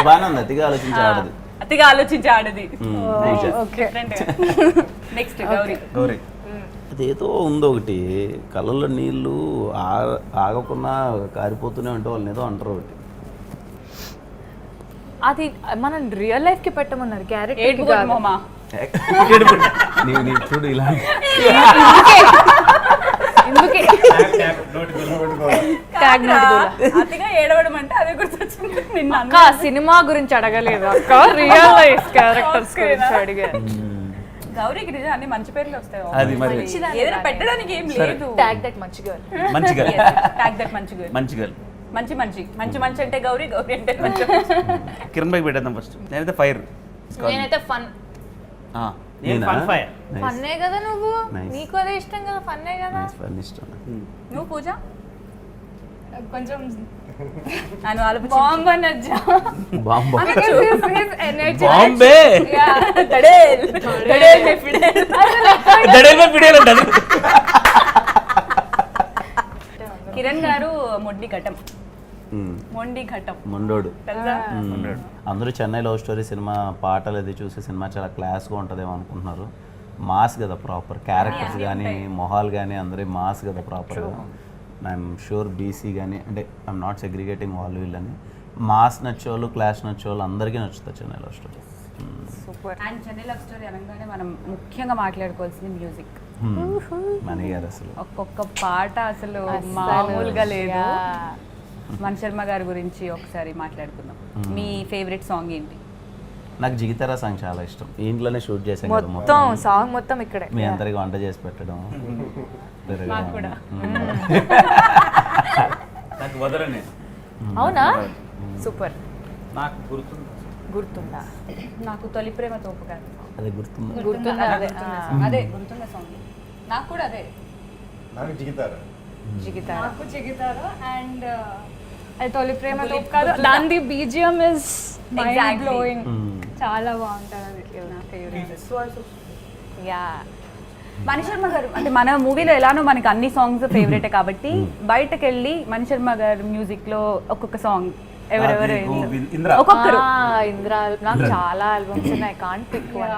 బాగానే ఉంది, అతిగా ఆలోచించి ఆడదు.
అతిగా ఆలోచించి ఆడది.
Okay,
next Gauri.
గౌరీ
అదేదో ఉంది ఒకటి, కళ్ళల్లో నీళ్ళు ఆగకుండా కారిపోతూనే ఉంటే వాళ్ళని ఏదో అంటారు ఒకటి.
అది మనం రియల్ లైఫ్ కి పెట్టమన్నారు, క్యారెక్టర్
ఏడుపుగొట్టు మామ.
నీవు చూడు ఇలా
ఇందుకే ట్యాగ్ నోటిదోల.
అతిగా ఏడవడం అంటే అదే గుర్తొచ్చింది. నిన్న
అక్క సినిమా గురించి అడగలేదు అక్క, రియల్ లైఫ్ క్యారెక్టర్స్ గురించి అడిగా.
గౌరీకి నిజం అన్ని మంచి పేర్లు వస్తాయి.
అది మరి
ఏదైనా పెట్టడానికి ఏం లేదు.
ట్యాగ్ దట్ మంచి గర్ల్.
మంచిగా
ట్యాగ్ దట్ మంచి girl.
మంచిగా
మంచి మంచి మంచి మంచి అంటే గౌరీ, గౌరీ అంటే మంచి.
కిరణ్ బైక్ పెట్టేద్దాం ఫస్ట్. నేనైతే ఫైర్.
నేనైతే ఫన్.
Fun fire.
ఫన్నే కదా నువ్వు,
Nice.
నీకు అదే ఇష్టం కదా, ఫన్నే కదా.
ఇష్టం.
నువ్వు పూజ
కొంచెం
అని ఆలోచించు.
బాంబ్ అనొచ్చా?
బాంబా
ఎనర్జీ.
బాంబే
దడేల్ దడేల్ మే ఫిడేల్.
దడేల్ మీద పిడేలు ఉంటుంది.
కిరణ్ గారు మొండి ఘటం. మొండి ఘటం
మొండోడు.
తెలుసా?
అందరూ చెన్నై లవ్ స్టోరీ సినిమా పాటలు అది చూసి సినిమా చాలా క్లాస్గా ఉంటుందేమో అనుకుంటున్నారు. మాస్ కదా ప్రాపర్, క్యారెక్టర్స్ కానీ మొహాలు కానీ అందరి మాస్ కదా ప్రాపర్గా. ఐఎమ్ షూర్ బీసీ కానీ, అంటే ఐఎమ్ నాట్ సెగ్రిగేటింగ్ వాళ్ళు వీళ్ళని, మాస్ నచ్చేవాళ్ళు క్లాస్ నచ్చేవాళ్ళు అందరికీ నచ్చుతుంది Chennai love story.
Super. And Chennai love story అనగానే మనం ముఖ్యంగా మాట్లాడుకోవాల్సింది మ్యూజిక్.
మనీ గారు అసలు
ఒక్కొక్క పాట అసలు మామూలుగా లేదు. మన శర్మ గారి గురించి ఒకసారి మాట్లాడుకుందాం. మీ ఫేవరెట్ సాంగ్ ఏంటి?
నాకు జిగితారా సాంగ్ చాలా ఇష్టం. ఇంట్లోనే షూట్ చేసాం కదా
మొత్తం సాంగ్ మొత్తం ఇక్కడే.
మీ అందరికి వంట చేసి పెట్టడం.
నాకు కూడా.
నాకు వదలనే.
అవునా? సూపర్.
నాకు
గుర్తుందా?
నాకు తొలి ప్రేమ తోపు కాదు.
అదే గుర్తుంది.
గుర్తుందా?
అదే గుర్తున్న సాంగ్. నాకు కూడా అదే.
నాకు జిగితారా.
జిగితారా.
నాకు జిగితారు అండ్ అది తొలి ప్రేమ తోపు కాదు, దాని BGM ఇస్ మైండ్ బ్లోయింగ్. చాలా బాగుంటుంది అది.
యా.
మణి శర్మ గారు అంటే మన మూవీలో ఎలానో మనకి అన్ని సాంగ్స్ ఫేవరెటే కాబట్టి బయటకు వెళ్ళి మణి శర్మ గారు మ్యూజిక్ లో ఒక్కొక్క సాంగ్ ఎవరెవరు
ఇంద్ర.
ఒక్కొక్కరు.
ఇంద్ర. నాకు చాలా ఆల్బమ్స్ ఉన్నాయి, కాంట్ పిక్ వన్.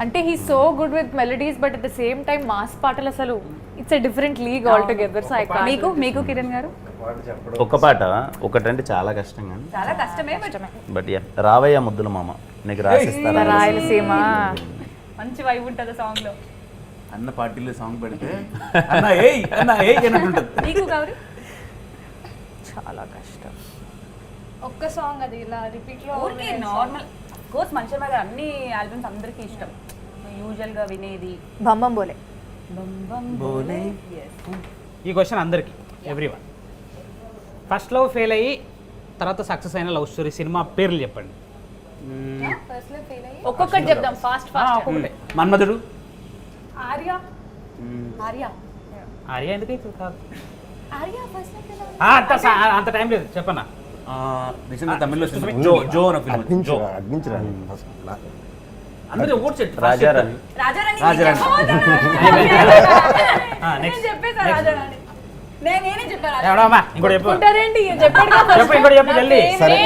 అంటే he so good with melodies but at the same time mass పాటలు అసలు it's a different league all together. So
మీకు కిరణ్ గారు
ఒక్క పాట ఒకటంటే చాలా కష్టం కానీ
చాలా కష్టమే
బట్ యా రావయ్య ముద్దుల మామ నీకు రాసిస్తారా
రాయలసీమ
మంచి వైబ్ ఉంటుంది సాంగ్ లో.
అన్న పార్టీలో సాంగ్ పెడితే అన్న ఏయ్ అని ఉంటుంది.
నీకు గౌరీ
చాలా కష్టం.
ఒక్క సాంగ్ అది ఇలా రిపీట్ లో
ఊరికే నార్మల్ కోర్స్ మనిషి మీద అన్ని ఆల్బమ్స్ అందరికీ ఇష్టం. యూజువల్ గా వినేది
బంబం బోలే.
ఈ క్వశ్చన్ అందరికి ఎవ్రీవన్. ఫస్ట్ లవ్ ఫెయిల్ అయ్యి తర్వాత సక్సెస్ అయిన లవ్ స్టోరీ సినిమా పేర్లు చెప్పండి.
ఫస్ట్ లో ఫెయిల్ అయ్యి
ఒక్కొక్కటి చెప్దాం ఫాస్ట్ ఫాస్ట్.
ఒక్కొక్కటే.
మన్మధుడు.
ఆర్య
ఆర్య
ఆర్య ఎందుకు ఇప్పుడు కాదు
ఆర్య ఫస్ట్ లో ఫెయిల్
అంత టైం లేదు చెప్పన్నా.
రీసెంట్గా తమిళ్లో జో అన్న ఫిల్మ్. జో
అడ్మించరా
అందరూ ఓట్ సెట్
రాజారాణి
రాజారాణి
రాజారాణి.
నేను చెప్పేసా రాజారాణి. నేనే చెప్పాను
ఎవడమ్మా ఇంకోటి చెప్పు.
ఉంటారేంటి చెప్పాడు
చెప్పు ఇంకోటి చెప్పు జల్దీ.
సరే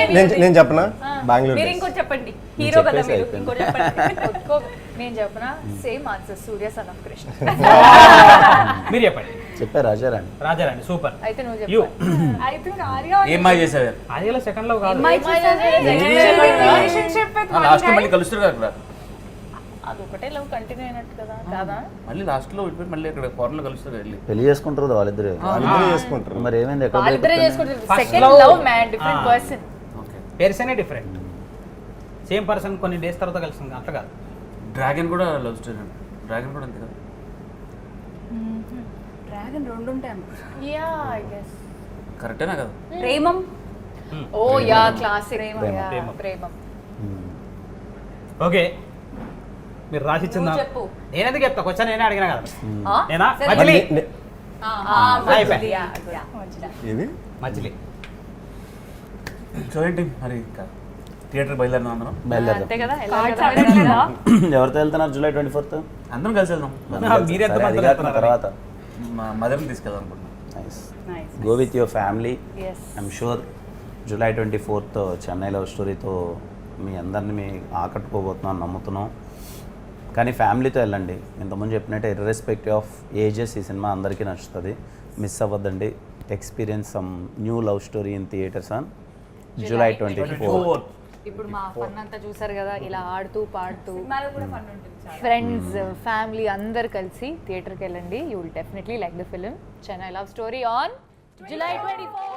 నేను చెప్పనా బెంగళూరు
మీరు ఇంకోటి చెప్పండి. హీరో కదా మీరు,
అయిపోయింది.
ఇంకోటి చెప్పండి.
నేను చెప్పనా same answer Surya son of Krishna.
మీరు చెప్పండి.
చెప్పా రాజారాణి.
రాజారాణి సూపర్.
అయితే నువ్వు
యూ
చెప్పు.
ఐ థింక్ ఆర్య
ఏం మాయ చేసావు?
ఆర్యలో సెకండ్ లవ్ కాదు.
రిలేషన్షిప్ విత్
లాస్ట్ మళ్ళీ కలుస్తారు కదా.
అదొకటే లవ్ కంటిన్యూ అయినట్టు కదా కాదా?
మళ్ళీ లాస్ట్ లో విడిపోయి మళ్ళీ ఇక్కడ ఫారెన్ లో కలుస్తారు కదా వెళ్ళి.
పెళ్లి చేసుకుంటారు వాళ్ళిద్దరు.
వాళ్ళిద్దరూ చేసుకుంటారు.
మరి ఏమైంది ఎక్కడ
వాళ్ళిద్దరే
దొరుకుతుంది?
చేసుకుంటారు.
First
second
love.
Love man different person.
Okay.
పేర్సనే డిఫరెంట్. సేమ్ పర్సన్ కొన్ని డేస్ తర్వాత కలిసింది అట్లా కాదు.
డ్రాగన్ కూడా లవ్ స్టోరీ అండి. డ్రాగన్ కూడా అంతే కదా.
డ్రాగన్ రెండు ఉంటాయి.
Yeah I guess.
కరెక్టేనా కదా?
Premam
oh yeah classic.
Premam.
Premam.
Okay మీరు రాసిచ్చిందా?
నువ్వు చెప్పు.
నేనెందుకు చెప్తా క్వశ్చన్ నేనే అడిగినా కదా.
ఆ?
నేనా
సరే.
మజిలీ.
మంచిది.
ఇది
మజిలీ.
సో ఏంటి మరి ఇంకా థియేటర్ బయలుదేరినాం అందరం.
బయలుదేరదాం.
అంతే కదా
కార్డ్స్ ఆడట్లేదా?
ఎవరితో వెళ్తున్నారు జూలై 24th?
అందరం కలిసి వెళ్దాం.
మీరు ఎంత మంది వెళ్తున్నారు?
తర్వాత
మా మదర్ని తీసుకెళ్దాం అనుకుంటున్నాం.
Nice.
Nice.
Go with your family.
Yes.
I'm sure July 24th Chennai love స్టోరీతో మీ అందరిని ఆకట్టుకోబోతున్నాను నమ్ముతున్నాం. కానీ ఫ్యామిలీతో వెళ్ళండి. ఇంతకుముందు చెప్పినట్టే ఇర్రెస్పెక్టివ్ ఆఫ్ ఏజెస్ ఈ సినిమా అందరికీ నచ్చుతుంది. మిస్ అవ్వద్దండి. Experience some new love story in theatres on July 24th.
ఇప్పుడు మా ఫన్ అంతా చూసారు కదా ఇలా ఆడుతూ పాడుతూ
సినిమాలో కూడా ఫన్ ఉంటుంది చాలా.
ఫ్రెండ్స్ ఫ్యామిలీ అందరు కలిసి థియేటర్కి వెళ్ళండి. You will definitely like the film Chennai love story on July 24.